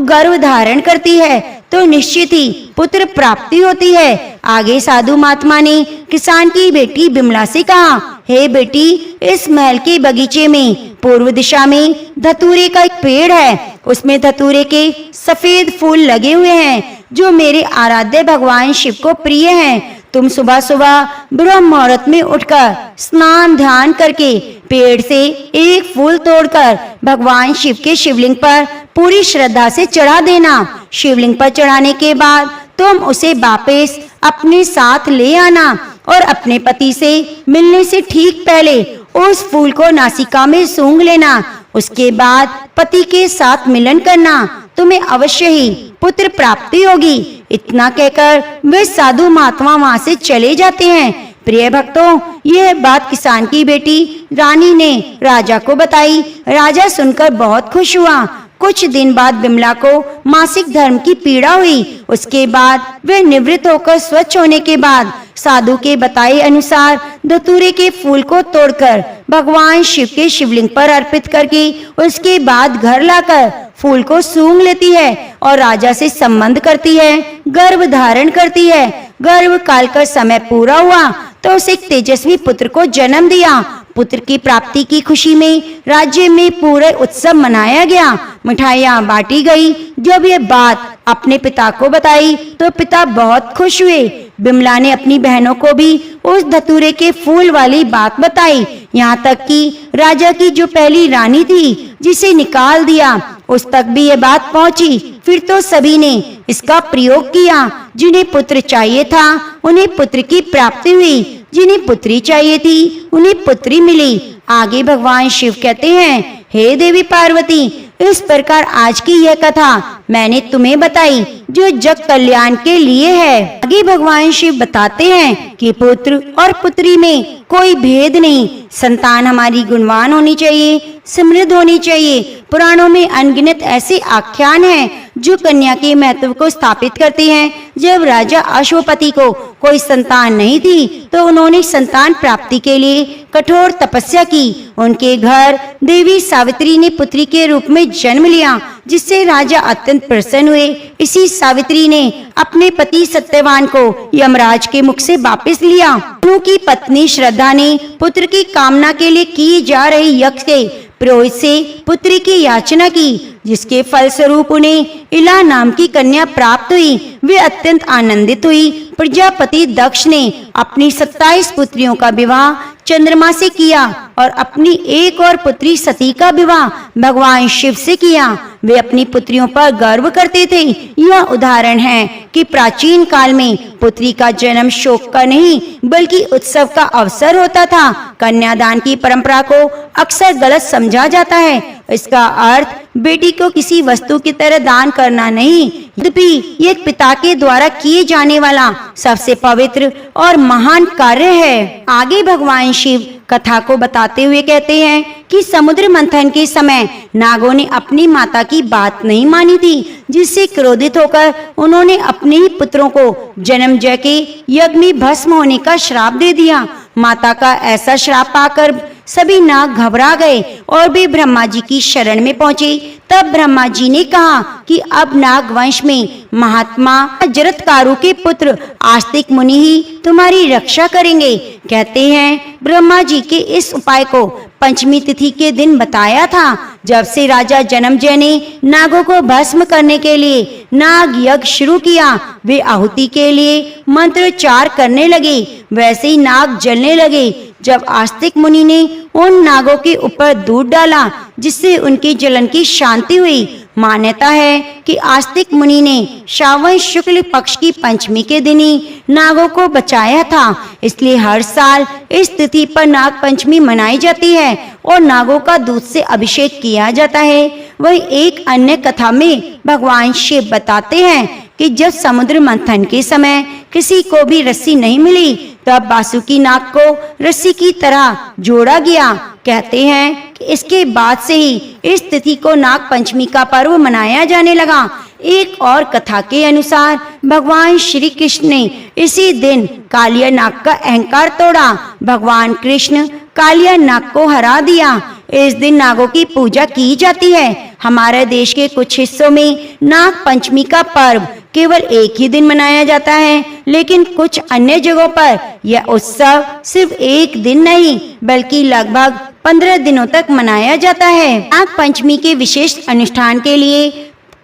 गर्भ धारण करती है तो निश्चित ही पुत्र प्राप्ति होती है। आगे साधु महात्मा ने किसान की बेटी बिमला से कहा, हे बेटी, इस महल के बगीचे में पूर्व दिशा में धतूरे का एक पेड़ है। उसमें धतूरे के सफेद फूल लगे हुए हैं जो मेरे आराध्य भगवान शिव को प्रिय हैं। तुम सुबह सुबह ब्रह्म मुहूर्त में उठकर स्नान ध्यान करके पेड़ से एक फूल तोड़कर भगवान शिव के शिवलिंग पर पूरी श्रद्धा से चढ़ा देना। शिवलिंग पर चढ़ाने के बाद तुम उसे वापस अपने साथ ले आना और अपने पति से मिलने से ठीक पहले उस फूल को नासिका में सूंघ लेना। उसके बाद पति के साथ मिलन करना, तुम्हें अवश्य ही पुत्र प्राप्ति होगी। इतना कहकर वे साधु महात्मा वहां से चले जाते हैं। प्रिय भक्तों, यह बात किसान की बेटी रानी ने राजा को बताई। राजा सुनकर बहुत खुश हुआ। कुछ दिन बाद बिमला को मासिक धर्म की पीड़ा हुई। उसके बाद वे निवृत्त होकर स्वच्छ होने के बाद साधु के बताए अनुसार धतूरे के फूल को तोड़कर भगवान शिव के शिवलिंग पर अर्पित करके उसके बाद घर लाकर फूल को सूंघ लेती है और राजा से संबंध करती है, गर्भ धारण करती है। गर्भ काल का समय पूरा हुआ तो उसे एक तेजस्वी पुत्र को जन्म दिया। पुत्र की प्राप्ति की खुशी में राज्य में पूरे उत्सव मनाया गया, मिठाइयां बांटी गई। जब ये बात अपने पिता को बताई तो पिता बहुत खुश हुए। बिमला ने अपनी बहनों को भी उस धतूरे के फूल वाली बात बताई, यहाँ तक कि राजा की जो पहली रानी थी जिसे निकाल दिया उस तक भी ये बात पहुंची। फिर तो सभी ने इसका प्रयोग किया। जिन्हें पुत्र चाहिए था उन्हें पुत्र की प्राप्ति हुई, जिन्हें पुत्री चाहिए थी उन्हें पुत्री मिली। आगे भगवान शिव कहते हैं, हे देवी पार्वती, इस प्रकार आज की यह कथा मैंने तुम्हें बताई जो जग कल्याण के लिए है। आगे भगवान शिव बताते हैं कि पुत्र और पुत्री में कोई भेद नहीं। संतान हमारी गुणवान होनी चाहिए, समृद्ध होनी चाहिए। पुराणों में अनगिनत ऐसे आख्यान हैं जो कन्या के महत्व को स्थापित करते हैं। जब राजा अश्वपति को कोई संतान नहीं थी तो उन्होंने संतान प्राप्ति के लिए कठोर तपस्या की। उनके घर देवी सावित्री ने पुत्री के रूप में जन्म लिया, जिससे राजा अत्यंत प्रसन्न हुए। इसी सावित्री ने अपने पति सत्यवान को यमराज के मुख से वापस लिया। उनकी पत्नी श्रद्धा ने पुत्र की कामना के लिए की जा रही यज्ञ के पुरोहित से पुत्री की याचना की, जिसके फलस्वरूप उन्हें इला नाम की कन्या प्राप्त हुई। वे अत्यंत आनंदित हुई। प्रजापति दक्ष ने अपनी 27 पुत्रियों का विवाह चंद्रमा से किया और अपनी एक और पुत्री सती का विवाह भगवान शिव से किया। वे अपनी पुत्रियों पर गर्व करते थे। यह उदाहरण है कि प्राचीन काल में पुत्री का जन्म शोक का नहीं बल्कि उत्सव का अवसर होता था। कन्यादान की परंपरा को अक्सर गलत समझा जाता है। इसका अर्थ बेटी को किसी वस्तु की तरह दान करना नहीं, यद्यपि ये पिता के द्वारा किए जाने वाला सबसे पवित्र और महान कार्य है। आगे भगवान शिव कथा को बताते हुए कहते हैं कि समुद्र मंथन के समय नागों ने अपनी माता की बात नहीं मानी थी, जिससे क्रोधित होकर उन्होंने अपने ही पुत्रों को जन्मजय के यज्ञ में भस्म होने का श्राप दे दिया। माता का ऐसा श्राप पाकर सभी नाग घबरा गए और वे ब्रह्मा जी की शरण में पहुंचे। तब ब्रह्मा जी ने कहा कि अब नाग वंश में महात्मा जरत्कारु के पुत्र आस्तिक मुनि ही तुम्हारी रक्षा करेंगे। कहते हैं ब्रह्मा जी के इस उपाय को पंचमी तिथि के दिन बताया था। जब से राजा जन्मजय ने नागों को भस्म करने के लिए नाग यज्ञ शुरू किया, वे आहुति के लिए मंत्रोच्चार करने लगे, वैसे ही नाग जलने लगे। जब आस्तिक मुनि ने उन नागों के ऊपर दूध डाला, जिससे उनकी जलन की शांति हुई। मान्यता है कि आस्तिक मुनि ने श्रावण शुक्ल पक्ष की पंचमी के दिन ही नागों को बचाया था। इसलिए हर साल इस तिथि पर नाग पंचमी मनाई जाती है और नागों का दूध से अभिषेक किया जाता है। वही एक अन्य कथा में भगवान शिव बताते हैं कि जब समुद्र मंथन के समय किसी को भी रस्सी नहीं मिली, तब वासुकी नाग को रस्सी की तरह जोड़ा गया। कहते हैं कि इसके बाद से ही इस तिथि को नाग पंचमी का पर्व मनाया जाने लगा। एक और कथा के अनुसार भगवान श्री कृष्ण ने इसी दिन कालिया नाग का अहंकार तोड़ा। भगवान कृष्ण कालिया नाग को हरा दिया। इस दिन नागों की पूजा की जाती है। हमारे देश के कुछ हिस्सों में नाग पंचमी का पर्व केवल एक ही दिन मनाया जाता है, लेकिन कुछ अन्य जगहों पर यह उत्सव सिर्फ एक दिन नहीं बल्कि लगभग 15 दिनों तक मनाया जाता है। नाग पंचमी के विशेष अनुष्ठान के लिए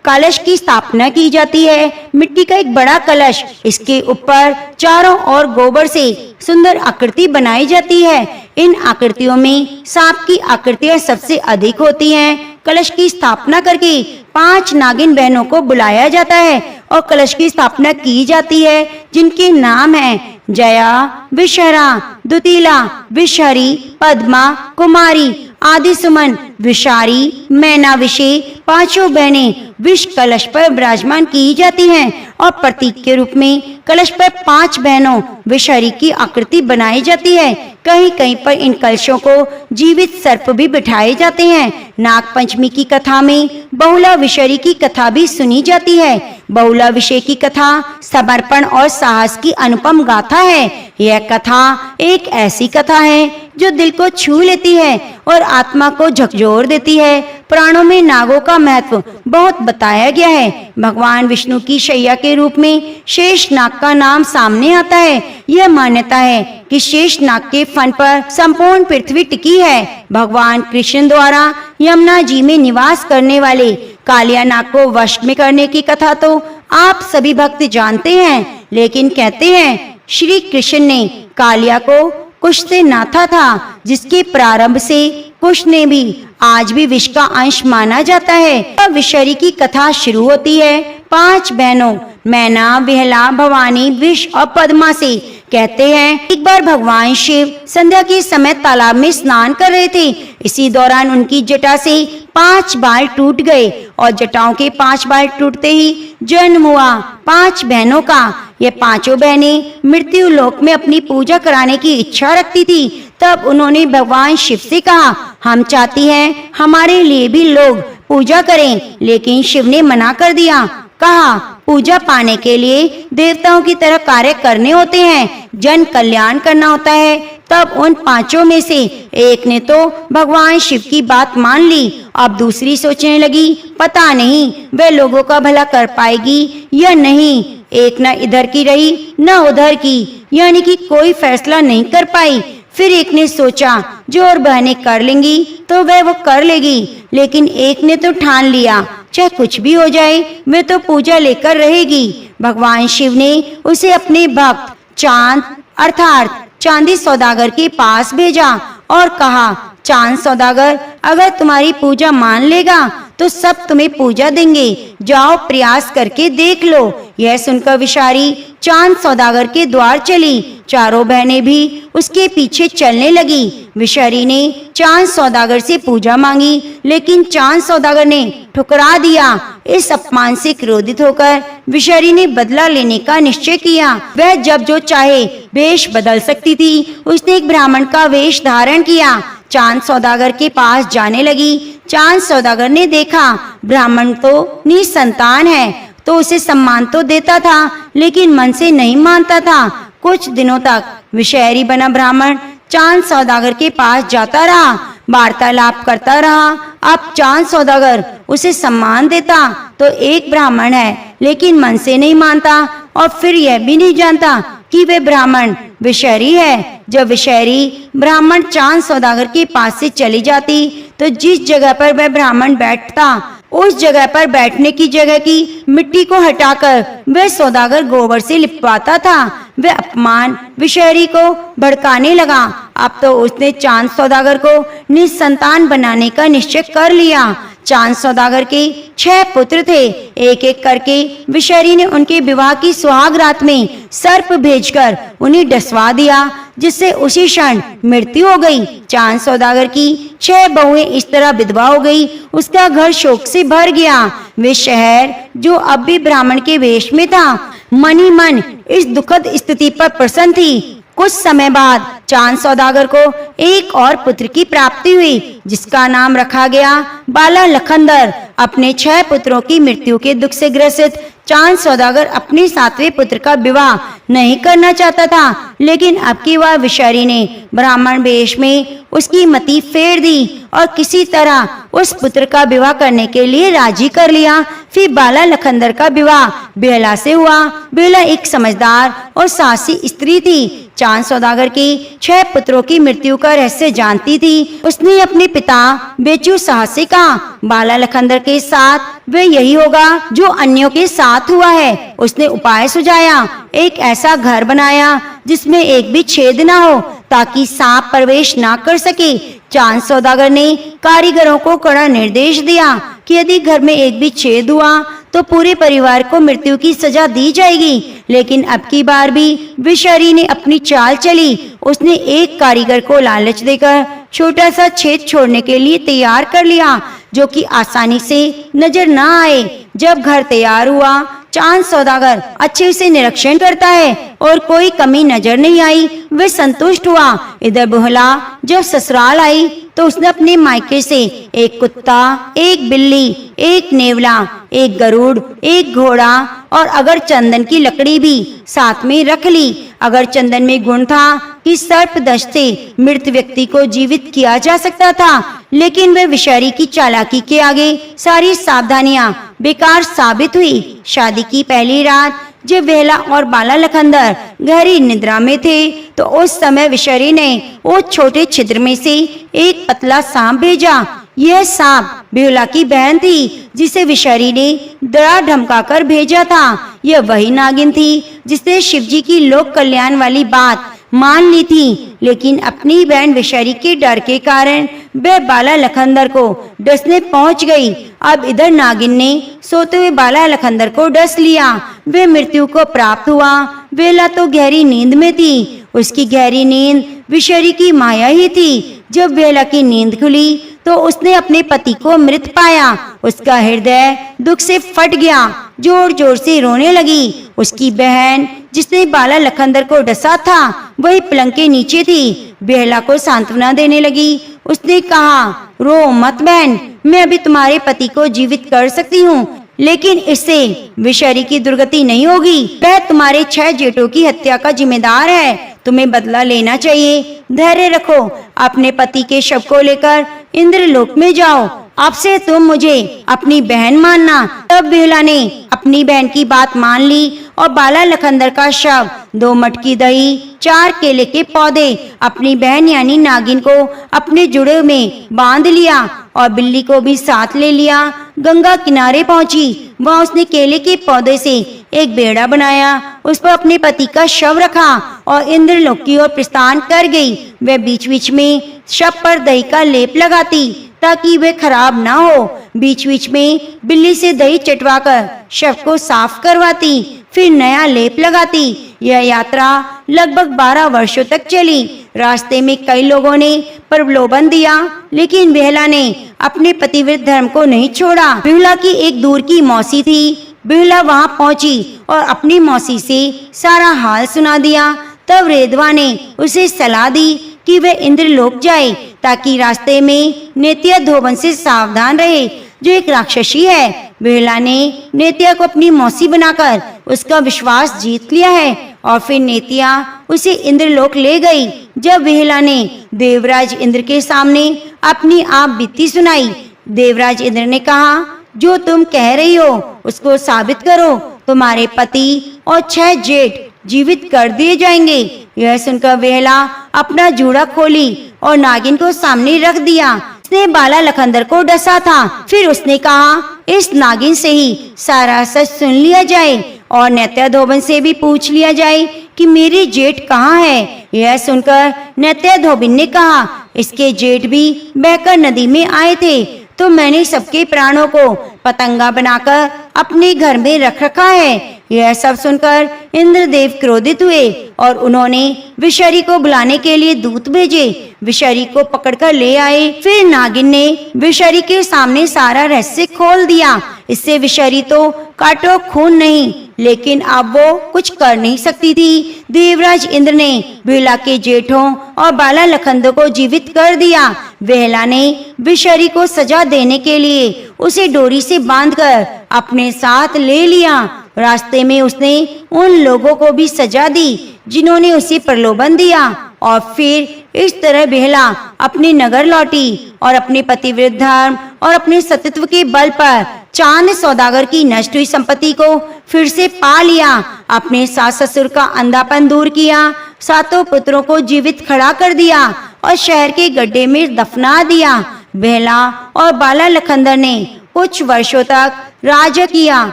कलश की स्थापना की जाती है। मिट्टी का एक बड़ा कलश, इसके ऊपर चारों ओर गोबर से सुंदर आकृति बनाई जाती है। इन आकृतियों में सांप की आकृतियां सबसे अधिक होती हैं। कलश की स्थापना करके 5 नागिन बहनों को बुलाया जाता है और कलश की स्थापना की जाती है, जिनके नाम हैं जया, विषहरा, दुतिला, विषहरी, पद्मा, कुमारी, आदि सुमन, विषारी, मैना, विषे। 5 बहनें विष कलश पर विराजमान की जाती हैं और प्रतीक के रूप में कलश पर 5 बहनों विषहरी की आकृति बनाई जाती है। कहीं कहीं पर इन कलशों को जीवित सर्प भी बिठाए जाते हैं। नाग पंचमी की कथा में बहुला विषहरी की कथा भी सुनी जाती है। बहुला विषय की कथा समर्पण और साहस की अनुपम गाथा है। यह कथा एक ऐसी कथा है जो दिल को छू लेती है और आत्मा को झकझोर देती है। पुराणों में नागों का महत्व बहुत बताया गया है। भगवान विष्णु की शैया के रूप में शेष नाग का नाम सामने आता है। यह मान्यता है कि शेष नाग के फन पर संपूर्ण पृथ्वी टिकी है। भगवान कृष्ण द्वारा यमुना जी में निवास करने वाले कालिया नाग को वश में करने की कथा तो आप सभी भक्त जानते हैं, लेकिन कहते हैं श्री कृष्ण ने कालिया को कुश से नाथा था, जिसके प्रारंभ से कुश ने भी आज भी विष का अंश माना जाता है। विषहरी की कथा शुरू होती है 5 बहनों मैना, विहला, भवानी, विष और पद्मा से। कहते हैं एक बार भगवान शिव संध्या के समय तालाब में स्नान कर रहे थे। इसी दौरान उनकी जटा से 5 बाल टूट गए और जटाओं के 5 बाल टूटते ही जन्म हुआ 5 बहनों का। ये 5 बहनें मृत्यु लोक में अपनी पूजा कराने की इच्छा रखती थी। तब उन्होंने भगवान शिव से कहा, हम चाहती हैं हमारे लिए भी लोग पूजा करें, लेकिन शिव ने मना कर दिया। कहा, पूजा पाने के लिए देवताओं की तरह कार्य करने होते हैं, जन कल्याण करना होता है। तब उन 5 में से एक ने तो भगवान शिव की बात मान ली। अब दूसरी सोचने लगी, पता नहीं वह लोगों का भला कर पाएगी या नहीं। एक न इधर की रही न उधर की, यानी कि कोई फैसला नहीं कर पाई। फिर एक ने सोचा जो और बहनें कर लेंगी तो वह वो कर लेगी, लेकिन एक ने तो ठान लिया चाहे कुछ भी हो जाए वह तो पूजा लेकर रहेगी। भगवान शिव ने उसे अपने भक्त चांद अर्थात चांदी सौदागर के पास भेजा और कहा, चांद सौदागर अगर तुम्हारी पूजा मान लेगा तो सब तुम्हें पूजा देंगे, जाओ प्रयास करके देख लो। यह सुनकर विषारी चांद सौदागर के द्वार चली। चारों बहनें भी उसके पीछे चलने लगी। विषहरी ने चांद सौदागर से पूजा मांगी, लेकिन चांद सौदागर ने ठुकरा दिया। इस अपमान से क्रोधित होकर विषहरी ने बदला लेने का निश्चय किया। वह जब जो चाहे वेश बदल सकती थी। उसने एक ब्राह्मण का वेश धारण किया, चांद सौदागर के पास जाने लगी। चांद सौदागर ने देखा ब्राह्मण तो निसंतान है, तो उसे सम्मान तो देता था, लेकिन मन से नहीं मानता था। कुछ दिनों तक विषहरी बना ब्राह्मण चांद सौदागर के पास जाता रहा, वार्तालाप करता रहा। अब चांद सौदागर उसे सम्मान देता तो एक ब्राह्मण है, लेकिन मन से नहीं मानता और फिर यह भी नहीं जानता कि वे ब्राह्मण विषहरी है। जब विषहरी ब्राह्मण चांद सौदागर के पास से चली जाती तो जिस जगह पर वह ब्राह्मण बैठता उस जगह पर बैठने की जगह की मिट्टी को हटाकर वह सौदागर गोबर से लिपवाता था। वह अपमान विषहरी को भड़काने लगा। अब तो उसने चांद सौदागर को निसंतान बनाने का निश्चय कर लिया। चांद सौदागर के 6 पुत्र थे। एक एक करके विषहरी ने उनके विवाह की सुहाग रात में सर्प भेजकर उन्हें डसवा दिया, जिससे उसी क्षण मृत्यु हो गई। चांद सौदागर की 6 बहुएं इस तरह विधवा हो गई। उसका घर शोक से भर गया। वे शहर जो अब भी ब्राह्मण के वेश में था, मन ही मन इस दुखद स्थिति पर प्रसन्न थी। कुछ समय बाद चांद सौदागर को एक और पुत्र की प्राप्ति हुई, जिसका नाम रखा गया बाला लखनदर। अपने 6 पुत्रों की मृत्यु के दुख से ग्रसित चांद सौदागर अपने 7वें पुत्र का विवाह नहीं करना चाहता था, लेकिन अब की वह विषहरी ने ब्राह्मण वेश में उसकी मति फेर दी और किसी तरह उस पुत्र का विवाह करने के लिए राजी कर लिया। फिर बाला लखनदर का विवाह बेहला से हुआ। बेहला एक समझदार और साहसी स्त्री थी। चांद सौदागर की 6 पुत्रों की मृत्यु का रहस्य जानती थी। उसने अपने पिता बेचू साहब से कहा, बाला लखनदर के साथ वह यही होगा जो अन्यों के साथ हुआ है। उसने उपाय सुझाया, एक ऐसा घर बनाया जिसमें एक भी छेद ना हो ताकि सांप प्रवेश ना कर सके। चांद सौदागर ने कारीगरों को कड़ा निर्देश दिया कि यदि घर में एक भी छेद हुआ तो पूरे परिवार को मृत्यु की सजा दी जाएगी। लेकिन अब की बार भी विषहरी ने अपनी चाल चली। उसने एक कारीगर को लालच देकर छोटा सा छेद छोड़ने के लिए तैयार कर लिया जो कि आसानी से नजर न आए। जब घर तैयार हुआ, चांद सौदागर अच्छे से निरीक्षण करता है और कोई कमी नजर नहीं आई। वह संतुष्ट हुआ। इधर बेहला जब ससुराल आई तो उसने अपने मायके से एक कुत्ता, एक बिल्ली, एक नेवला, एक गरुड़, एक घोड़ा और अगर चंदन की लकड़ी भी साथ में रख ली। अगर चंदन में गुण था कि सर्पदंश से मृत व्यक्ति को जीवित किया जा सकता था, लेकिन वह विषहरी की चालाकी के आगे सारी सावधानियां बेकार साबित हुई। शादी की पहली रात जब बेहला और बाला लखनदर गहरी निद्रा में थे तो उस समय विषहरी ने उस छोटे छिद्र में से एक पतला सांप भेजा। यह सांप बेहुला की बहन थी जिसे विषहरी ने डरा धमकाकर भेजा था। यह वही नागिन थी जिसने शिवजी की लोक कल्याण वाली बात मान ली थी, लेकिन अपनी बहन विषहरी के डर के कारण वह बाला लखनदर को डसने पहुंच गई। अब इधर नागिन ने सोते हुए बाला लखनदर को डस लिया। वह मृत्यु को प्राप्त हुआ। बेला तो गहरी नींद में थी। उसकी गहरी नींद विषहरी की माया ही थी। जब बेला की नींद खुली तो उसने अपने पति को मृत पाया। उसका हृदय दुख से फट गया, जोर जोर से रोने लगी। उसकी बहन जिसने बाला लखनदर को डसा था वही पलंग के नीचे थी। बेहला को सांत्वना देने लगी। उसने कहा, रो मत बहन, मैं अभी तुम्हारे पति को जीवित कर सकती हूँ, लेकिन इससे विषहरी की दुर्गति नहीं होगी। वह तुम्हारे 6 जेठों की हत्या का जिम्मेदार है। तुम्हें बदला लेना चाहिए। धैर्य रखो। अपने पति के शव को लेकर इंद्रलोक में जाओ। अब से तुम मुझे अपनी बहन मानना। तब बेहला ने अपनी बहन की बात मान ली और बाला लखनदर का शव, 2 मटकी दही, 4 केले के पौधे अपनी बहन यानी नागिन को अपने जुड़े में बांध लिया और बिल्ली को भी साथ ले लिया। गंगा किनारे पहुंची। वहां उसने केले के पौधे से एक बेड़ा बनाया, उस पर अपने पति का शव रखा और इंद्रलोक की ओर प्रस्थान कर गई। वह बीच बीच में शव पर दही का लेप लगाती ताकि वह खराब ना हो। बीच बीच में बिल्ली से दही चटवाकर शव को साफ करवाती, फिर नया लेप लगाती। यह यात्रा लगभग 12 वर्षों तक चली। रास्ते में कई लोगों ने प्रलोभन दिया, लेकिन बेहला ने अपने पतिव्रत धर्म को नहीं छोड़ा। बेहुला की एक दूर की मौसी थी। बेहुला वहां पहुंची और अपनी मौसी से सारा हाल सुना दिया। तब रेधवा ने उसे सलाह दी कि वह इंद्रलोक जाए ताकि रास्ते में नेत्या धोबन से सावधान रहे जो एक राक्षसी है। बेहला ने नेत्या को अपनी मौसी बनाकर उसका विश्वास जीत लिया है और फिर नेत्या उसे इंद्रलोक ले गई। जब बेहला ने देवराज इंद्र के सामने अपनी आप बीती सुनाई, देवराज इंद्र ने कहा, जो तुम कह रही हो उसको साबित करो। तुम्हारे पति और 6 जेठ जीवित कर दिए जाएंगे। यह सुनकर बेहला अपना जूड़ा खोली और नागिन को सामने रख दिया। उसने बाला लखनदर को डसा था। फिर उसने कहा, इस नागिन से ही सारा सच सुन लिया जाए और नेत्या धोबन से भी पूछ लिया जाए कि मेरी जेठ कहाँ है। यह सुनकर नेत्या धोबिन ने कहा, इसके जेठ भी बहकर नदी में आए थे, तो मैंने सबके प्राणों को पतंगा बनाकर अपने घर में रख रखा है। यह सब सुनकर इंद्रदेव क्रोधित हुए और उन्होंने विषहरी को बुलाने के लिए दूत भेजे। विषहरी को पकड़कर ले आए। फिर नागिन ने विषहरी के सामने सारा रहस्य खोल दिया। इससे विषहरी तो काटो खून नहीं, लेकिन अब वो कुछ कर नहीं सकती थी। देवराज इंद्र ने बेहला के जेठों और बाला लखनदर को जीवित कर दिया। बेहला ने विषहरी को सजा देने के लिए उसे डोरी से बांधकर अपने साथ ले लिया। रास्ते में उसने उन लोगों को भी सजा दी जिन्होंने उसे प्रलोभन दिया और फिर इस तरह बेहला अपने नगर लौटी और अपने पतिव्रत धर्म और अपने सतीत्व के बल पर चांद सौदागर की नष्ट हुई संपत्ति को फिर से पा लिया। अपने सास ससुर का अंधापन दूर किया, सातों पुत्रों को जीवित खड़ा कर दिया और शहर के गड्ढे में दफना दिया। बेहला और बाला लखंदर ने कुछ वर्षों तक राज्य किया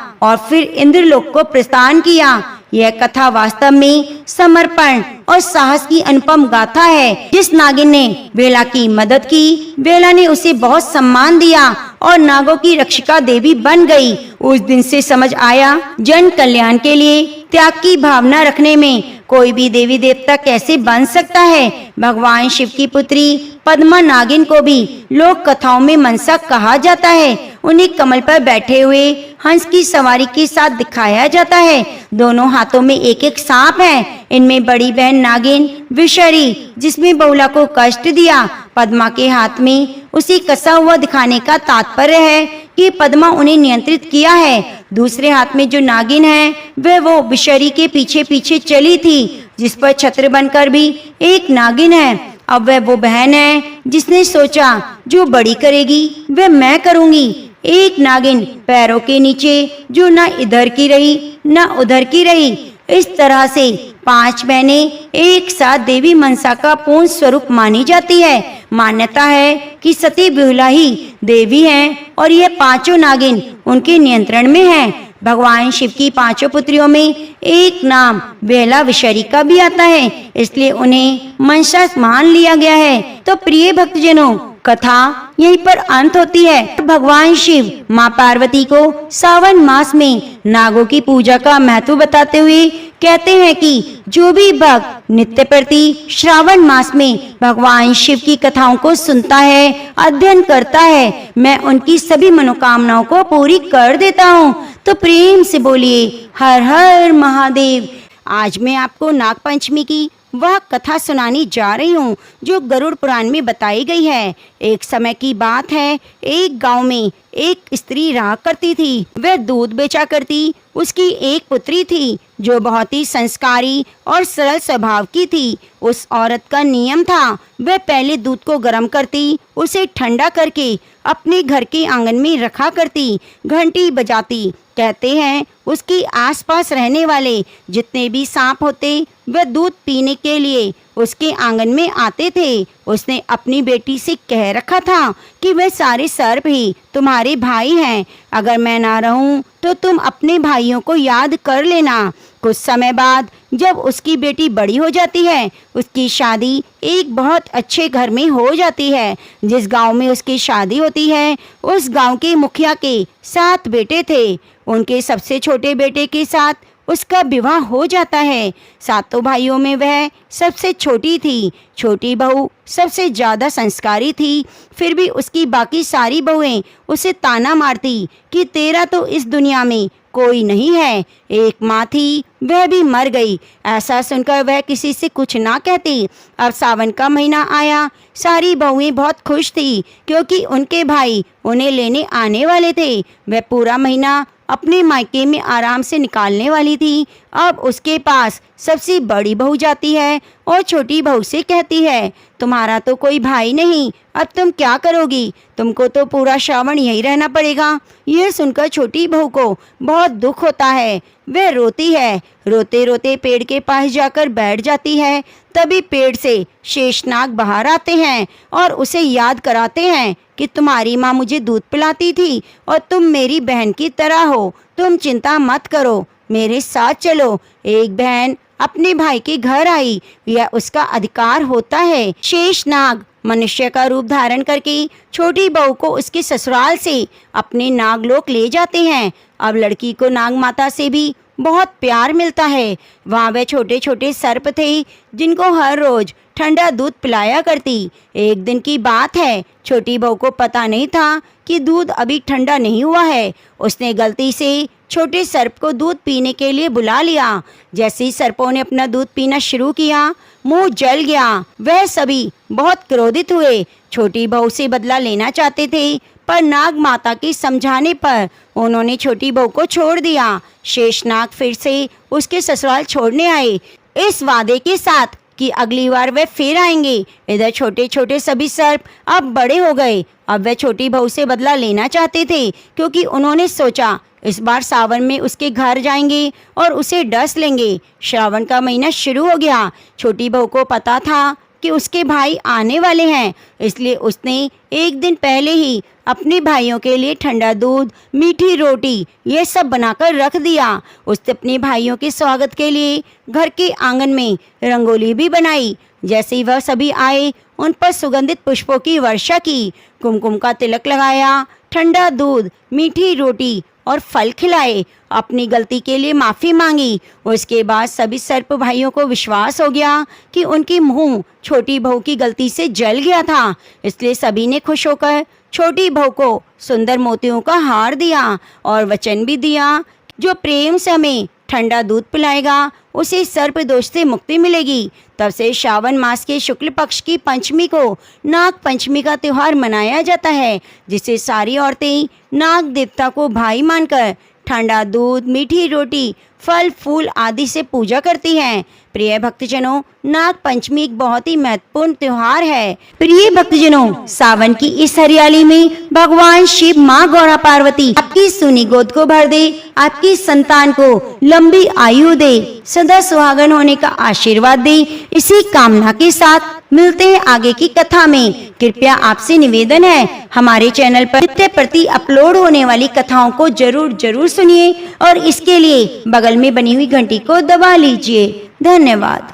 और फिर इंद्रलोक को प्रस्थान किया। यह कथा वास्तव में समर्पण और साहस की अनुपम गाथा है। जिस नागिन ने बेला की मदद की, बेला ने उसे बहुत सम्मान दिया और नागों की रक्षिका देवी बन गई। उस दिन से समझ आया, जन कल्याण के लिए त्याग की भावना रखने में कोई भी देवी देवता कैसे बन सकता है। भगवान शिव की पुत्री पद्मा नागिन को भी लोक कथाओं में मनसा कहा जाता है। उन्हें कमल पर बैठे हुए हंस की सवारी के साथ दिखाया जाता है। दोनों हाथों में एक एक सांप है। इनमें बड़ी बहन नागिन विषहरी, जिसमें बहुला को कष्ट दिया, पद्मा के हाथ में उसी कसा हुआ दिखाने का तात्पर्य है कि पद्मा उन्हें नियंत्रित किया है। दूसरे हाथ में जो नागिन है वह वो विषहरी के पीछे पीछे चली थी, जिस पर छत्र बनकर भी एक नागिन है। अब वह वो बहन है जिसने सोचा जो बड़ी करेगी वह मैं करूंगी। एक नागिन पैरों के नीचे जो न इधर की रही न उधर की रही। इस तरह से 5 बहनें एक साथ देवी मनसा का पूर्ण स्वरूप मानी जाती है। मान्यता है कि सती बेहुला ही देवी हैं और यह 5 नागिन उनके नियंत्रण में हैं। भगवान शिव की 5 पुत्रियों में एक नाम बेला विषहरी का भी आता है, इसलिए उन्हें मनसा मान लिया गया है। तो प्रिय भक्तजनों, कथा यहीं पर अंत होती है। भगवान शिव माँ पार्वती को सावन मास में नागों की पूजा का महत्व बताते हुए कहते हैं कि जो भी भक्त नित्य प्रति श्रावण मास में भगवान शिव की कथाओं को सुनता है, अध्ययन करता है, मैं उनकी सभी मनोकामनाओं को पूरी कर देता हूँ। तो प्रेम से बोलिए हर हर महादेव। आज मैं आपको नाग पंचमी की वह कथा सुनाने जा रही हूँ जो गरुड़ पुराण में बताई गई है। एक समय की बात है, एक गांव में एक स्त्री रहा करती थी। वह दूध बेचा करती। उसकी एक पुत्री थी जो बहुत ही संस्कारी और सरल स्वभाव की थी। उस औरत का नियम था, वह पहले दूध को गर्म करती, उसे ठंडा करके अपने घर के आंगन में रखा करती, घंटी बजाती। कहते हैं उसके आसपास रहने वाले जितने भी सांप होते वह दूध पीने के लिए उसके आंगन में आते थे। उसने अपनी बेटी से कह रखा था कि वह सारे सर्प ही तुम्हारे भाई हैं। अगर मैं ना रहूं तो तुम अपने भाइयों को याद कर लेना। कुछ समय बाद जब उसकी बेटी बड़ी हो जाती है, उसकी शादी एक बहुत अच्छे घर में हो जाती है। जिस गांव में उसकी शादी होती है, उस गांव के मुखिया के 7 बेटे थे। उनके सबसे छोटे बेटे के साथ उसका विवाह हो जाता है। 7 भाइयों में वह सबसे छोटी थी। छोटी बहू सबसे ज़्यादा संस्कारी थी, फिर भी उसकी बाकी सारी बहुएं उसे ताना मारती कि तेरा तो इस दुनिया में कोई नहीं है। एक माँ थी, वह भी मर गई। ऐसा सुनकर वह किसी से कुछ ना कहती। अब सावन का महीना आया। सारी बहुएं बहुत खुश थी क्योंकि उनके भाई उन्हें लेने आने वाले थे। वह पूरा महीना अपने मायके में आराम से निकालने वाली थी। अब उसके पास सबसे बड़ी बहू जाती है और छोटी बहू से कहती है, तुम्हारा तो कोई भाई नहीं, अब तुम क्या करोगी? तुमको तो पूरा श्रावण यहीं रहना पड़ेगा। यह सुनकर छोटी बहू को बहुत दुख होता है। वह रोती है। रोते रोते पेड़ के पास जाकर बैठ जाती है। तभी पेड़ से शेषनाग बाहर आते हैं और उसे याद कराते हैं कि तुम्हारी माँ मुझे दूध पिलाती थी और तुम मेरी बहन की तरह हो। तुम चिंता मत करो, मेरे साथ चलो। एक बहन अपने भाई के घर आई, यह उसका अधिकार होता है। शेषनाग मनुष्य का रूप धारण करके छोटी बहू को उसके ससुराल से अपने नागलोक ले जाते हैं। अब लड़की को नाग माता से भी बहुत प्यार मिलता है। वहाँ वे छोटे छोटे सर्प थे जिनको हर रोज ठंडा दूध पिलाया करती। एक दिन की बात है, छोटी बहू को पता नहीं था कि दूध अभी ठंडा नहीं हुआ है। उसने गलती से छोटे सर्प को दूध पीने के लिए बुला लिया। जैसे ही सर्पों ने अपना दूध पीना शुरू किया, मुंह जल गया। वह सभी बहुत क्रोधित हुए, छोटी बहू से बदला लेना चाहते थे, पर नाग माता के समझाने पर उन्होंने छोटी बहू को छोड़ दिया। शेषनाग फिर से उसके ससुराल छोड़ने आए, इस वादे के साथ कि अगली बार वे फिर आएंगे। इधर छोटे छोटे सभी सर्प अब बड़े हो गए। अब वे छोटी बहू से बदला लेना चाहते थे, क्योंकि उन्होंने सोचा इस बार सावन में उसके घर जाएंगे और उसे डस लेंगे। श्रावण का महीना शुरू हो गया। छोटी बहू को पता था कि उसके भाई आने वाले हैं, इसलिए उसने एक दिन पहले ही अपने भाइयों के लिए ठंडा दूध, मीठी रोटी ये सब बनाकर रख दिया। उसने अपने भाइयों के स्वागत के लिए घर के आंगन में रंगोली भी बनाई। जैसे ही वह सभी आए, उन पर सुगंधित पुष्पों की वर्षा की, कुमकुम का तिलक लगाया, ठंडा दूध, मीठी रोटी और फल खिलाए, अपनी गलती के लिए माफ़ी मांगी। उसके बाद सभी सर्प भाइयों को विश्वास हो गया कि उनकी मुंह छोटी बहू की गलती से जल गया था, इसलिए सभी ने खुश होकर छोटी बहू को सुंदर मोतियों का हार दिया और वचन भी दिया, जो प्रेम से हमें ठंडा दूध पिलाएगा उसे सर्प दोष से मुक्ति मिलेगी। तब से श्रावण मास के शुक्ल पक्ष की पंचमी को नाग पंचमी का त्यौहार मनाया जाता है, जिसे सारी औरतें नाग देवता को भाई मानकर ठंडा दूध, मीठी रोटी, फल फूल आदि से पूजा करती हैं। प्रिय भक्तजनों, नाग पंचमी एक बहुत ही महत्वपूर्ण त्योहार है। प्रिय भक्तजनों, सावन की इस हरियाली में भगवान शिव, माँ गौरा पार्वती आपकी सुनी गोद को भर दे, आपकी संतान को लंबी आयु दे, सदा सुहागन होने का आशीर्वाद दे। इसी कामना के साथ मिलते हैं आगे की कथा में। कृपया आपसे निवेदन है, हमारे चैनल पर नित्य प्रति अपलोड होने वाली कथाओं को जरूर सुनिए और इसके लिए बगल में बनी हुई घंटी को दबा लीजिए। धन्यवाद।